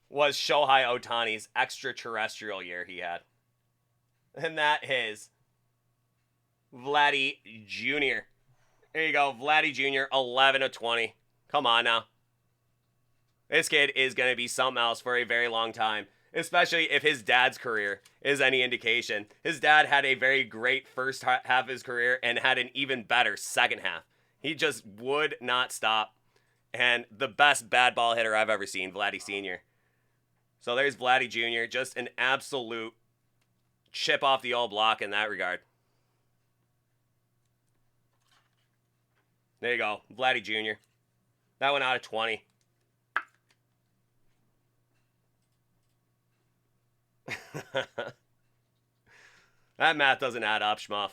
was Shohei Ohtani's extraterrestrial year he had. And that is Vlady Jr. There you go, Vlady Jr., 11 of 20. Come on now. This kid is going to be something else for a very long time, especially if his dad's career is any indication. His dad had a very great first half of his career and had an even better second half. He just would not stop. And the best bad ball hitter I've ever seen, Vlady Sr. So there's Vlady Jr., just an absolute chip off the old block in that regard. There you go, Vlady Jr. That one out of 20. That math doesn't add up, Schmuff.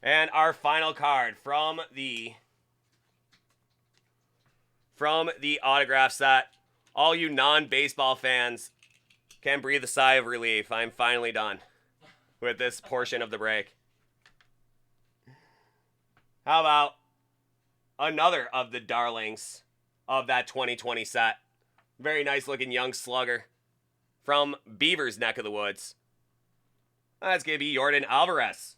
And our final card from the autograph set. All you non-baseball fans can breathe a sigh of relief. I'm finally done with this portion of the break. How about another of the darlings of that 2020 set? Very nice looking young slugger from Beaver's neck of the woods. That's going to be Yordan Alvarez.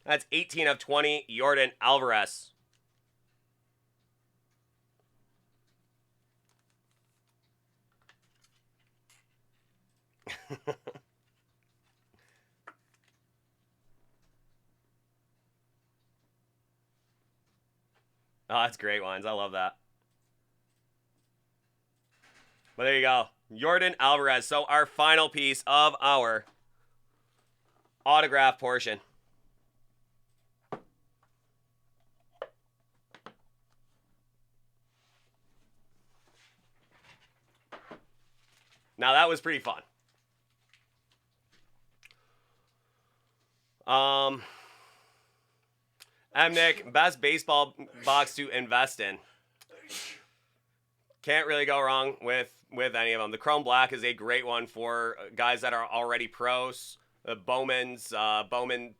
That's 18 of 20, Yordan Alvarez. Oh, that's great ones. I love that. But there you go. Yordan Alvarez. So our final piece of our autograph portion. Now that was pretty fun. Nick, best baseball box to invest in. Can't really go wrong with any of them. The Chrome Black is a great one for guys that are already pros. Bowman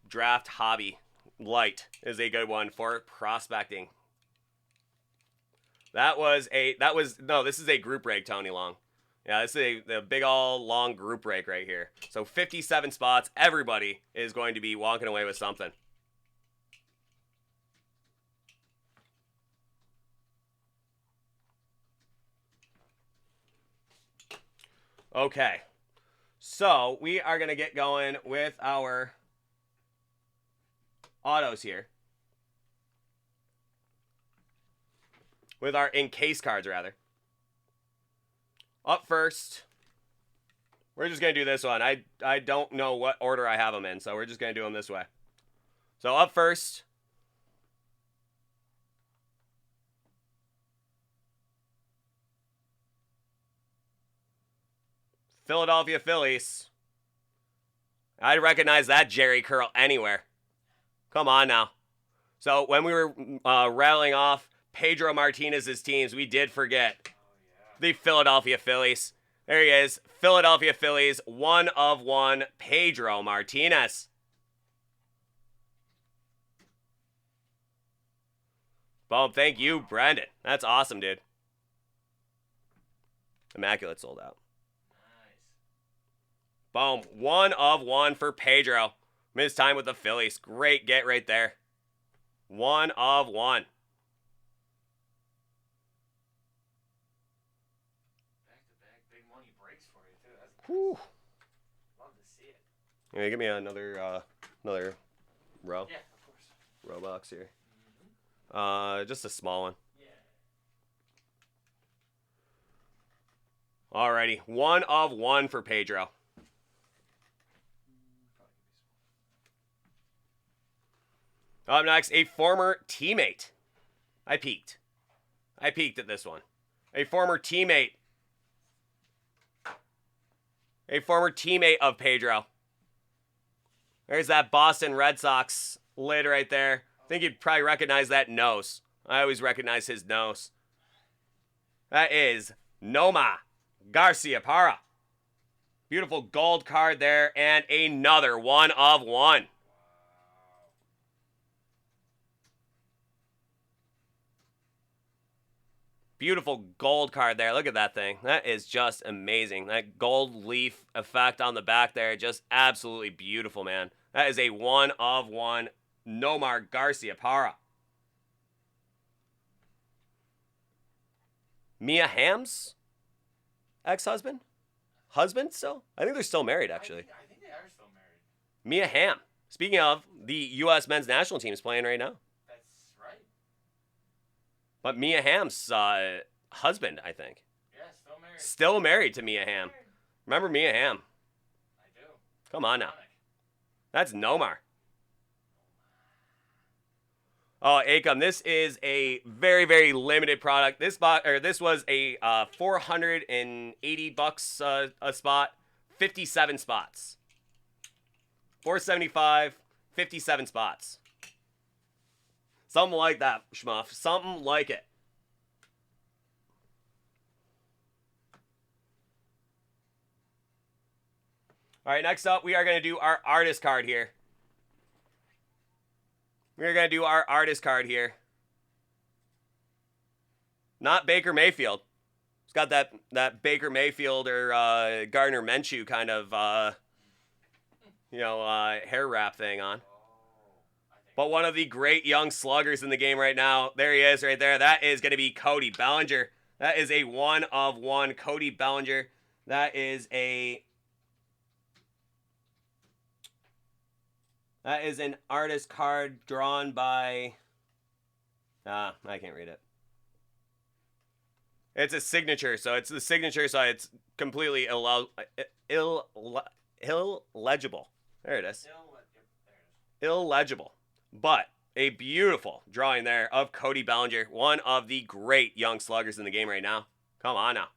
Draft Hobby Light is a good one for prospecting. This is a group break, Tony Long. Yeah, this is a big all long group break right here. So 57 spots. Everybody is going to be walking away with something. Okay, so we are going to get going with our autos here. With our in-case cards, rather. Up first, we're just going to do this one. I don't know what order I have them in, so we're just going to do them this way. So up first, Philadelphia Phillies. I'd recognize that Jerry curl anywhere. Come on now. So when we were rattling off Pedro Martinez's teams, we did forget the Philadelphia Phillies. There he is. Philadelphia Phillies, 1 of 1, Pedro Martinez. Boom. Thank you, Brendan. That's awesome, dude. Immaculate sold out. Boom. 1 of 1 for Pedro. Missed time with the Phillies. Great get right there. 1 of 1. Back-to-back big money breaks for you, too. That's Whew. love to see it. Yeah, give me another row. Yeah, of course. Row box here. Just a small one. Yeah. Alrighty. 1 of 1 for Pedro. Up next, a former teammate. I peeked at this one. A former teammate. A former teammate of Pedro. There's that Boston Red Sox lid right there. I think you'd probably recognize that nose. I always recognize his nose. That is Nomar Garcia Para. Beautiful gold card there, and another 1 of 1. Beautiful gold card there. Look at that thing. That is just amazing. That gold leaf effect on the back there, just absolutely beautiful, man. That is a 1 of 1 Nomar Garcia Para. Mia Hamm's ex-husband? Husband still? I think they're still married, actually. I think they are still married. Mia Hamm. Speaking of, the U.S. men's national team is playing right now. That's right. But Mia Hamm's husband, I think. Yeah, still married. Still married to Mia Hamm. Remember Mia Hamm? I do. Come on now. Iconic. That's Nomar. Oh, Acom, this is a very, very limited product. This was a $480 a spot, 57 spots. $475, 57 spots. Something like that, Schmuff. Something like it. All right, next up, we are going to do our artist card here. We're going to do our artist card here. Not Baker Mayfield. It's got that Baker Mayfield or Gardner Minshew kind of, hair wrap thing on. But one of the great young sluggers in the game right now. There he is right there. That is going to be Cody Ballinger. That is a 1 of 1 Cody Ballinger. That is an artist card drawn by... I can't read it. It's a signature, so it's the signature side. It's completely illegible. There it is. Illegible. But a beautiful drawing there of Cody Ballinger, one of the great young sluggers in the game right now. Come on now.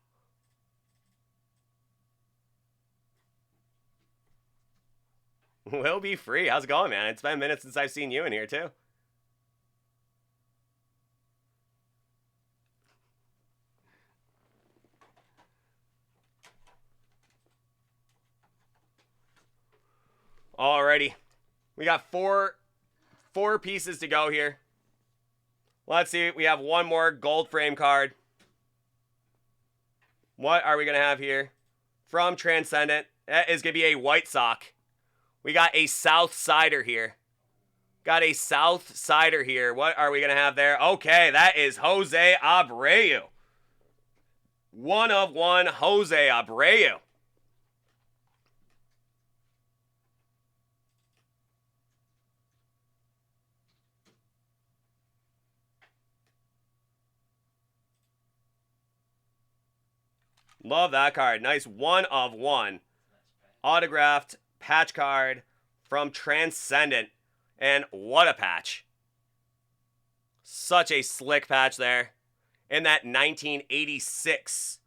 Will be free. How's it going, man? It's been minutes since I've seen you in here, too. Alrighty. We got four pieces to go here. Let's see. We have one more gold frame card. What are we going to have here? From Transcendent. That is going to be a White Sox. We got a South Sider here. Got a South Sider here. What are we going to have there? Okay, that is Jose Abreu. 1 of 1 Jose Abreu. Love that card. Nice 1 of 1. Autographed patch card from Transcendent. And what a patch. Such a slick patch there. In that 1986.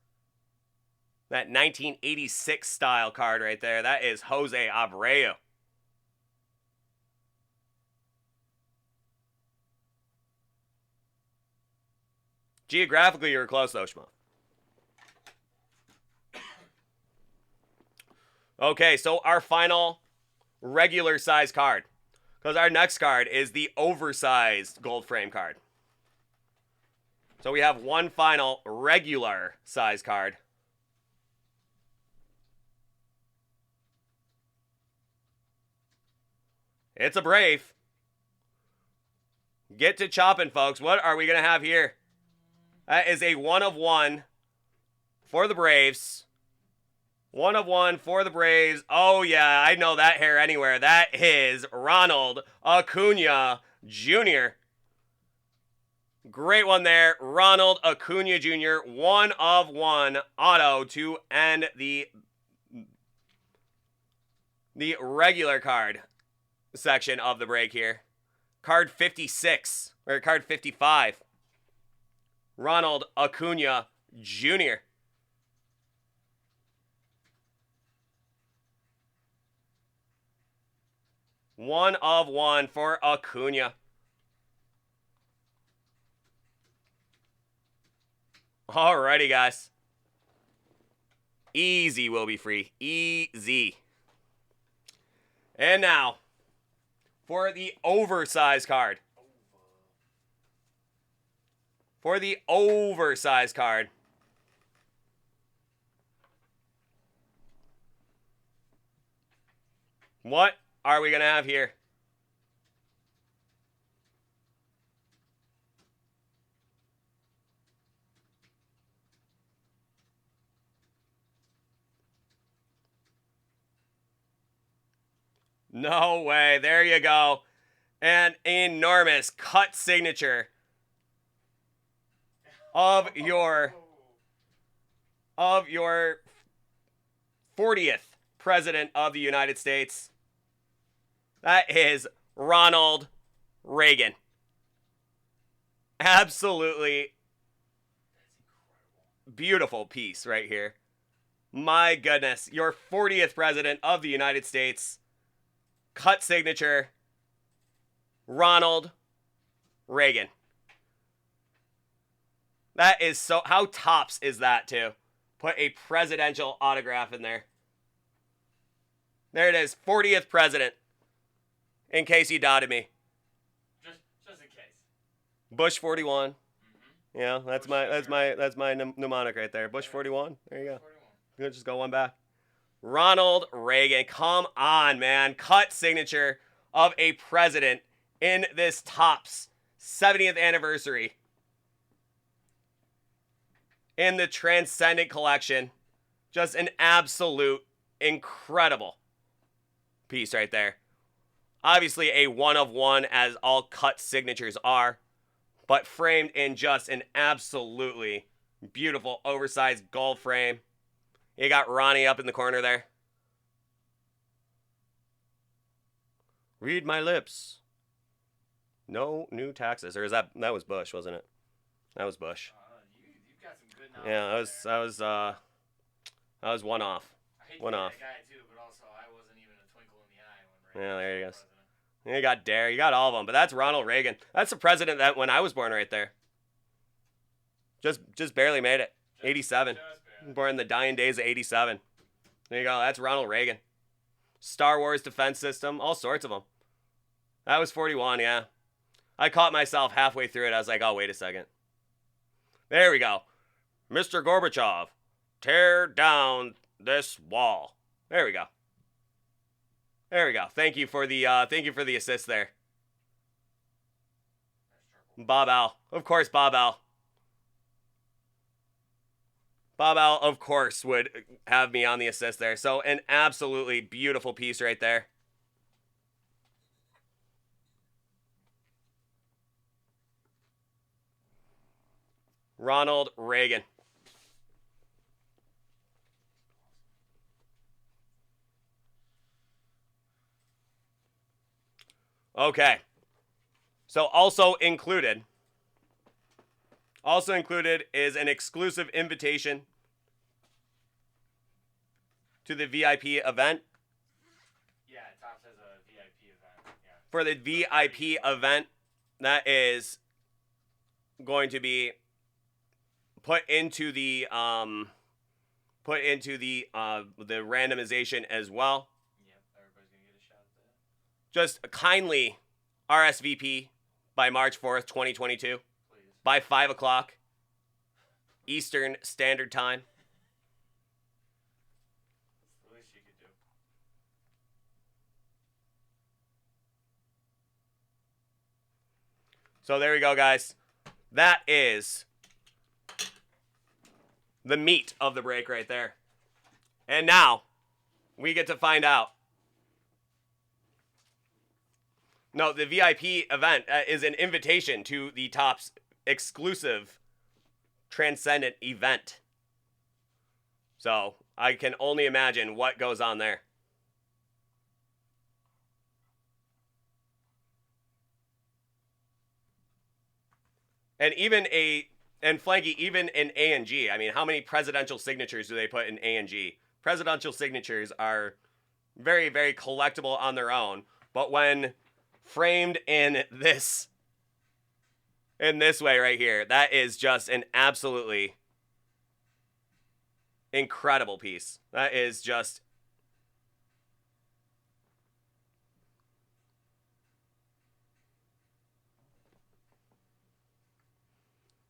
That 1986 style card right there. That is Jose Abreu. Geographically, you were close, though, Schmo. Okay, so our final regular size card. Because our next card is the oversized gold frame card. So we have one final regular size card. It's a Brave. Get to chopping, folks. What are we going to have here? That is a 1/1 for the Braves. 1/1 for the Braves. Oh, yeah, I know that hair anywhere. That is Ronald Acuna Jr. Great one there. Ronald Acuna Jr. 1/1 auto to end the regular card section of the break here. Card 56, or card 55. Ronald Acuna Jr. One of one for Acuna. Alrighty, guys. Easy will be free. Easy. And now, for the oversized card. For the oversized card. What are we going to have here? No way. There you go. An enormous cut signature of your 40th President of the United States. That is Ronald Reagan. Absolutely beautiful piece right here. My goodness. Your 40th President of the United States. Cut signature, Ronald Reagan. That is so... How tops is that, too? Put a presidential autograph in there. There it is. 40th president. In case you doubted me. Just in case. Bush 41. Mm-hmm. Yeah, that's my mnemonic right there. Bush 41. There you go. 41. Good, just go one back. Ronald Reagan. Come on, man. Cut signature of a president in this Topps 70th anniversary. In the Transcendent collection. Just an absolute incredible piece right there. Obviously a 1/1 as all cut signatures are. But framed in just an absolutely beautiful oversized gold frame. You got Ronnie up in the corner there. Read my lips. No new taxes. Or is that was Bush, wasn't it? That was Bush. You've got some good knowledge. Yeah, that was one off. I hate one to be off. that guy too, but also I wasn't even a twinkle in the eye when Yeah, there you go. was president. You got Dare. You got all of them. But that's Ronald Reagan. That's the president that when I was born right there. Just barely made it. 87. Born in the dying days of 87. There you go. That's Ronald Reagan. Star Wars defense system. All sorts of them. That was 41, yeah. I caught myself halfway through it. I was like, oh, wait a second. There we go. Mr. Gorbachev, tear down this wall. There we go. There we go. Thank you for the assist there. Bob Al. Of course, Bob Al. Bob Al, of course, would have me on the assist there. So an absolutely beautiful piece right there. Ronald Reagan. Okay. So also included is an exclusive invitation to the VIP event. Yeah, Topps has a VIP event. Yeah. For the VIP event, that is going to be put into the randomization as well. Yep, everybody's gonna get a shot at that. Just kindly RSVP by March 4th, 2022, Please. by 5 o'clock Eastern Standard Time. That's the least you could do. So there we go, guys. That is the meat of the break right there. And now we get to find out. No, the VIP event is an invitation to the Topps exclusive Transcendent event. So I can only imagine what goes on there. And Flanky, even in A and G, I mean, how many presidential signatures do they put in A and G? Presidential signatures are very, very collectible on their own, but when framed in this way right here, that is just an absolutely incredible piece. That is just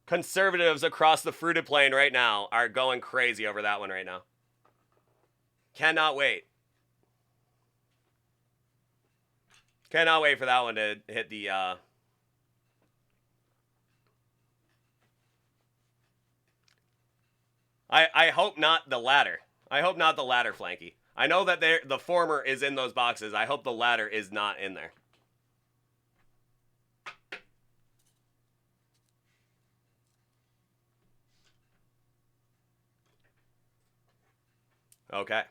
conservatives across the fruited plain right now are going crazy over that one right now. Cannot wait. Cannot wait for that one to hit the I hope not the latter. I hope not the latter, Flanky. I know that the former is in those boxes. I hope the latter is not in there. Okay.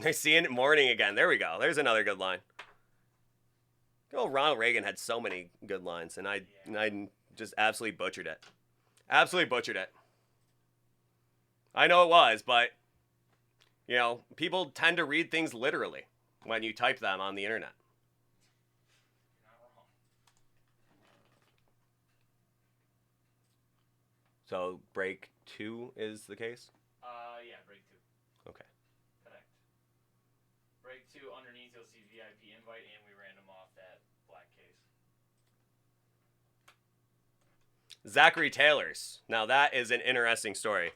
I see it morning again. There we go. There's another good line. Oh, Ronald Reagan had so many good lines, and I just absolutely butchered it. Absolutely butchered it. I know it was, but, you know, people tend to read things literally when you type them on the internet. You're not wrong. So, break 2 is the case? Yeah, break 2. Okay. Correct. Break 2, underneath you'll see VIP invite, and we random off that black case. Zachary Taylor's. Now, that is an interesting story.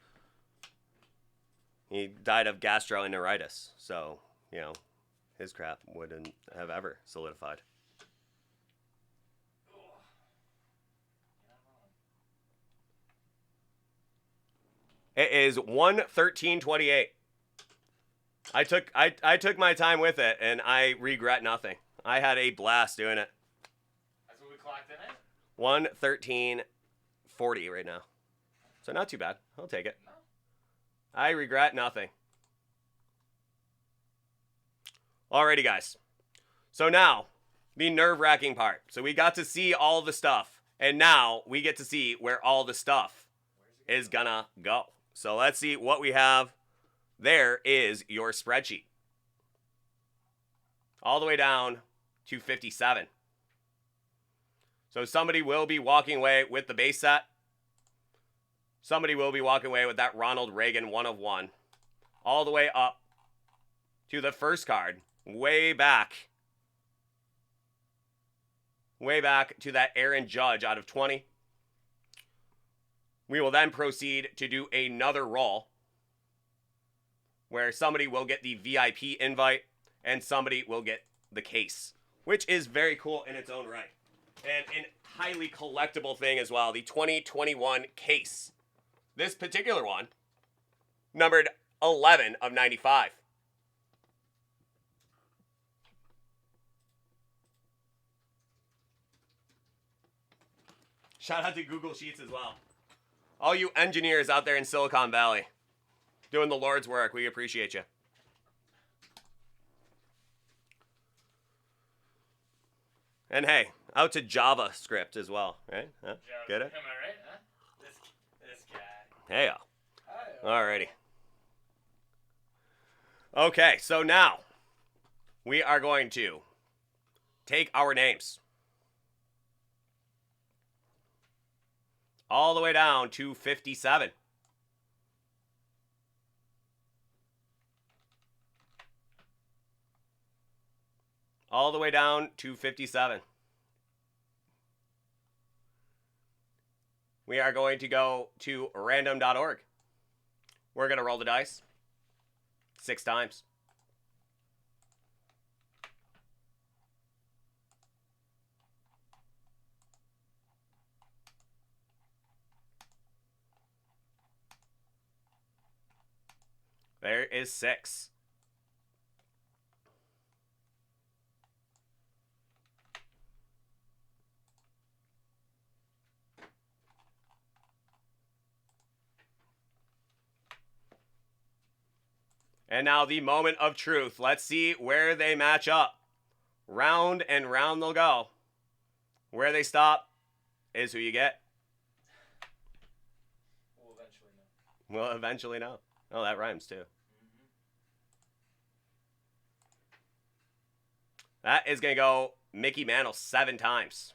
He died of gastroenteritis, so, you know, his crap wouldn't have ever solidified. Ugh. You're not wrong. It is 1:13:28. I took my time with it, and I regret nothing. I had a blast doing it. That's what we clocked in at? 1:13:40 right now. So not too bad. I'll take it. No. I regret nothing. Alrighty, guys. So now, the nerve-wracking part. So we got to see all the stuff, and now we get to see where all the stuff is gonna go. So let's see what we have. There is your spreadsheet. All the way down to 57. So somebody will be walking away with the base set. Somebody will be walking away with that Ronald Reagan 1/1. All the way up to the first card. Way back to that Aaron Judge out of 20. We will then proceed to do another roll where somebody will get the VIP invite and somebody will get the case, which is very cool in its own right. And a highly collectible thing as well, the 2021 case. This particular one, numbered 11/95. Shout out to Google Sheets as well. All you engineers out there in Silicon Valley doing the Lord's work, we appreciate you. And hey, out to JavaScript as well, right? Huh? Get it? Am I right? Huh? This guy. Hey, alrighty. Okay, so now we are going to take our names. all the way down to 57. All the way down to 57. We are going to go to random.org. We're going to roll the dice 6 times. There is 6. And now the moment of truth. Let's see where they match up. Round and round they'll go. Where they stop is who you get. We'll eventually know. We'll eventually know. Oh, that rhymes too. That is going to go Mickey Mantle 7 times.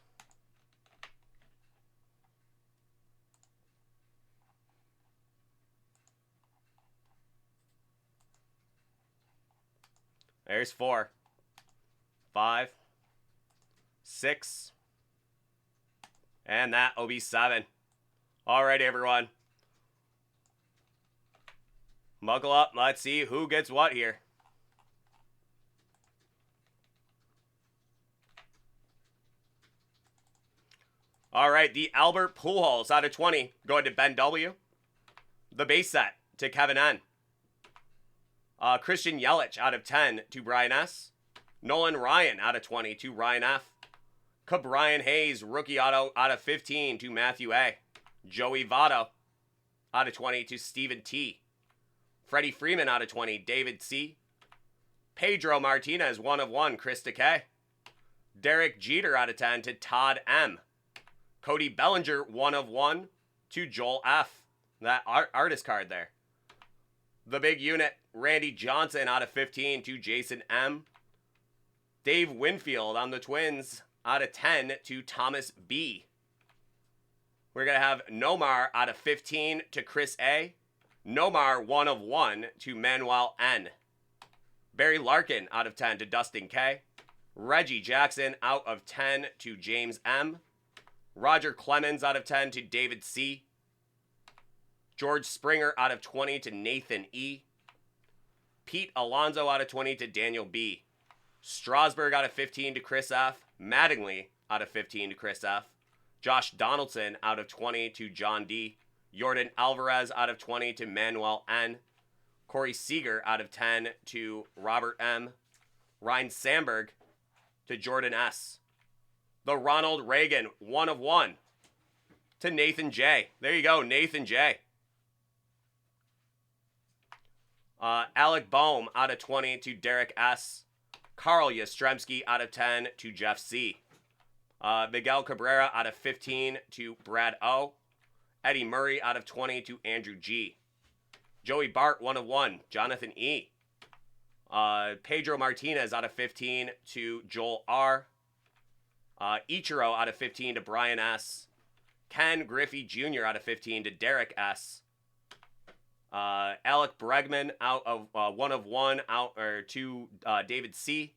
There's 4, 5, 6, and that will be 7. All right, everyone. Buckle up. Let's see who gets what here. All right, the Albert Pujols out of 20 going to Ben W. The base set to Kevin N. Christian Yelich out of 10 to Brian S. Nolan Ryan out of 20 to Ryan F. Brian Hayes rookie auto out of 15 to Matthew A. Joey Votto out of 20 to Stephen T. Freddie Freeman out of 20, David C. Pedro Martinez 1 of 1, Chris Takei. Derek Jeter out of 10 to Todd M. Cody Bellinger 1 of 1 to Joel F. That artist card there. The big unit, Randy Johnson out of 15 to Jason M. Dave Winfield on the Twins out of 10 to Thomas B. We're going to have Nomar out of 15 to Chris A. Nomar 1 of 1 to Manuel N. Barry Larkin out of 10 to Dustin K. Reggie Jackson out of 10 to James M. Roger Clemens out of 10 to David C. George Springer out of 20 to Nathan E. Pete Alonso out of 20 to Daniel B. Strasburg out of 15 to Chris F. Mattingly out of 15 to Chris F. Josh Donaldson out of 20 to John D. Jordan Alvarez out of 20 to Manuel N. Corey Seeger out of 10 to Robert M. Ryan Samberg to Jordan S. The Ronald Reagan 1 of 1 to Nathan J. There you go, Nathan J. Alec Boehm out of 20 to Derek S. Karl Yastremski out of 10 to Jeff C. Miguel Cabrera out of 15 to Brad O. Addy Murray out of 20 to Andrew G. Joey Bart 1 of 1, Jonathan E. Pedro Martinez out of 15 to Joel R. Ichiro out of 15 to Brian S. Ken Griffey Jr. out of 15 to Derek S. Alec Bragman out of 1 of 1 out or to David C.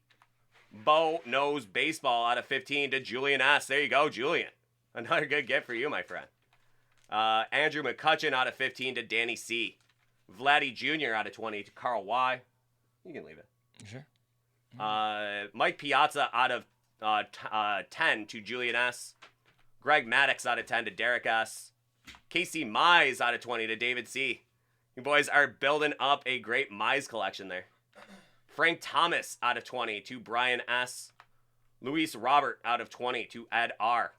Bo Knows Baseball out of 15 to Julian S. There you go, Julian. Another good get for you, my friend. Andrew McCutcheon out of 15 to Danny C. Vlady Jr. out of 20 to Carl Y. You can leave it. Sure. Mike Piazza out of 10 to Julian S. Greg Maddox out of 10 to Derek S. Casey Mize out of 20 to David C. You boys are building up a great Mize collection there. Frank Thomas out of 20 to Brian S. Luis Robert out of 20 to Ed R.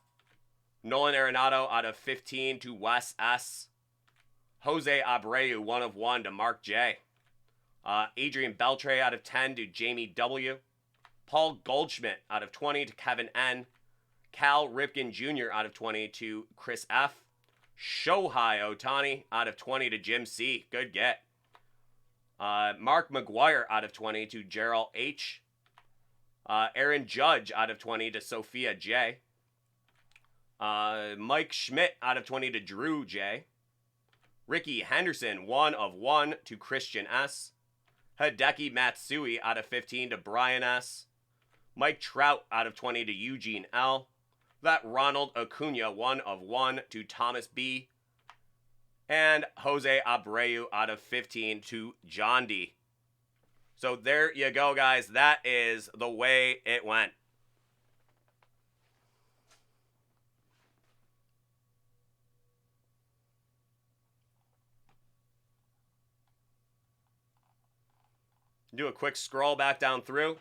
Nolan Arenado out of 15 to Wes S. Jose Abreu 1 of 1 to Mark J. Adrian Beltray out of 10 to Jamie W. Paul Goldschmidt out of 20 to Kevin N. Cal Ripken Jr. out of 20 to Chris F. Shohei Ohtani out of 20 to Jim C. Good get. Mark McGuire out of 20 to Gerald H. Aaron Judge out of 20 to Sophia J. Mike Schmidt out of 20 to Drew J. Ricky Henderson, 1/1 to Christian S. Hideki Matsui out of 15 to Brian S. Mike Trout out of 20 to Eugene L. That Ronald Acuna, 1/1 to Thomas B. And Jose Abreu out of 15 to John D. So there you go, guys. That is the way it went. Do a quick scroll back down through.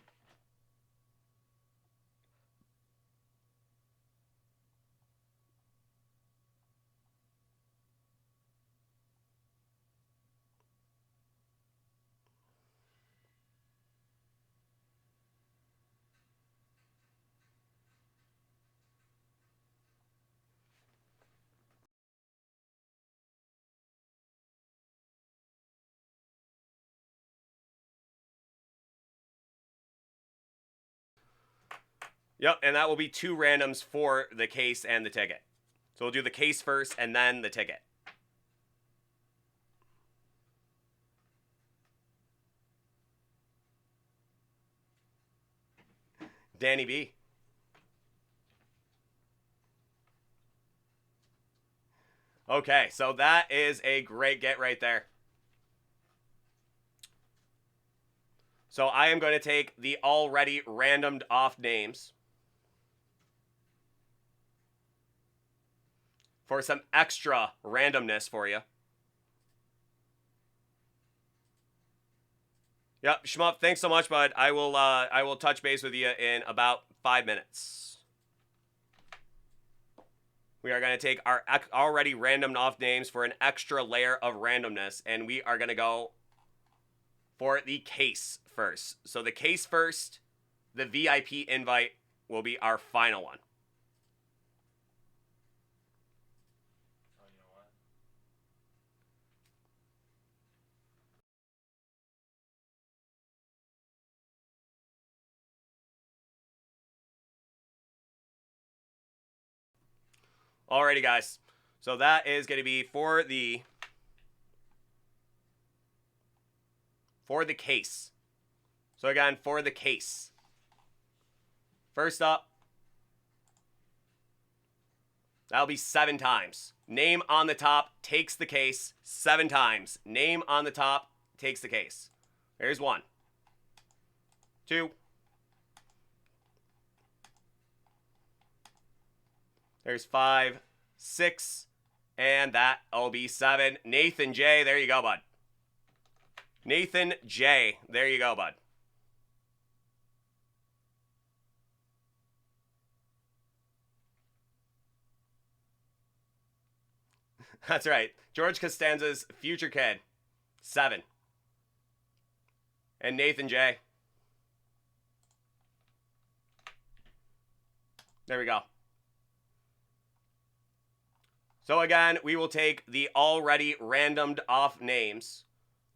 Yep, and that will be 2 randoms for the case and the ticket. So we'll do the case first and then the ticket. Danny B. Okay, so that is a great get right there. So I am going to take the already randomed off names for some extra randomness for you. Yep, Shmup, thanks so much, bud. I will touch base with you in about 5 minutes. We are going to take our already randomed off names for an extra layer of randomness, and we are going to go for the case first. So the case first, the VIP invite will be our final one. Oh, you know what? Alrighty, guys. So that is going to be for the case. So again, for the case. First up, that'll be 7 times. Name on the top takes the case 7 times. Name on the top takes the case. There's 1, 2, there's 5, 6, and that'll be 7. Nathan J, there you go, bud. Nathan J, there you go, bud. That's right. George Costanza's future kid, 7. And Nathan J. There we go. So again, we will take the already randomed off names.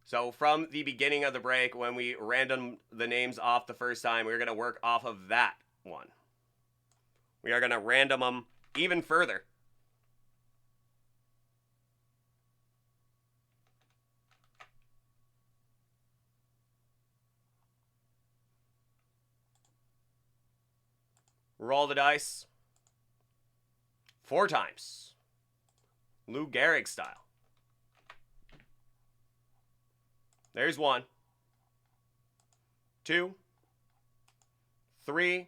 So from the beginning of the break, when we random the names off the first time, we're going to work off of that one. We are going to random them even further. Roll the dice 4 times. Lou Gehrig style. There's 1, 2, 3,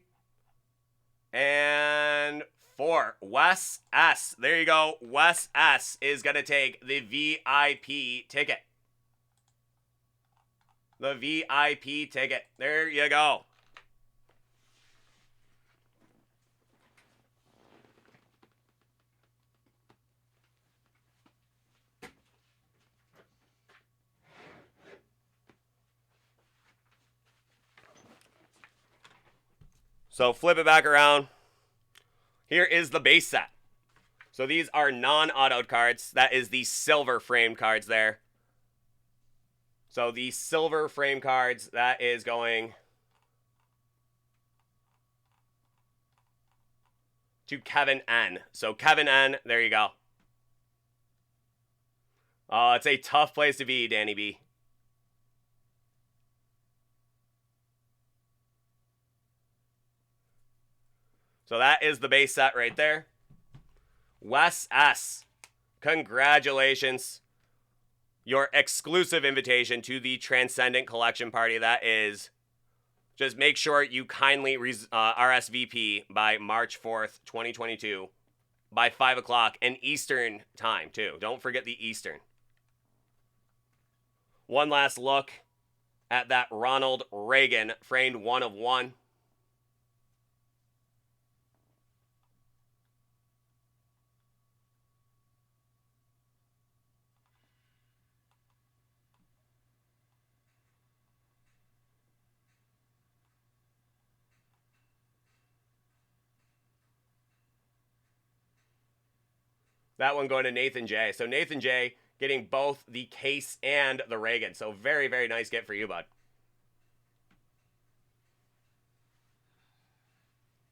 and 4. Wes S. There you go. Wes S. is going to take the VIP ticket. The VIP ticket. There you go. So flip it back around. Here is the base set. So these are non-autoed cards. That is the silver frame cards there. So the silver frame cards, that is going to Kevin N. So Kevin N, there you go. Oh, it's a tough place to be, Danny B. So that is the base set right there. Wes S, congratulations. Your exclusive invitation to the Transcendent Collection Party. That is, just make sure you kindly RSVP by March 4th, 2022 by 5 o'clock and Eastern time too. Don't forget the Eastern. One last look at that Ronald Reagan framed 1/1. That one going to Nathan J. So Nathan J getting both the case and the Reagan. So very, very nice get for you, bud.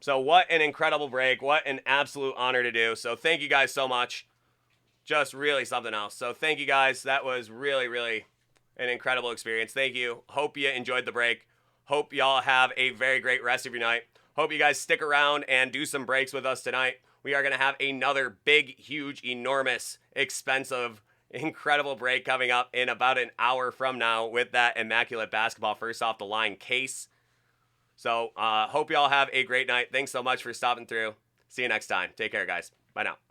So what an incredible break. What an absolute honor to do. So thank you guys so much. Just really something else. So thank you guys. That was really, really an incredible experience. Thank you. Hope you enjoyed the break. Hope y'all have a very great rest of your night. Hope you guys stick around and do some breaks with us tonight. We are going to have another big, huge, enormous, expensive, incredible break coming up in about an hour from now with that Immaculate Basketball First Off the Line case. So hope you all have a great night. Thanks so much for stopping through. See you next time. Take care, guys. Bye now.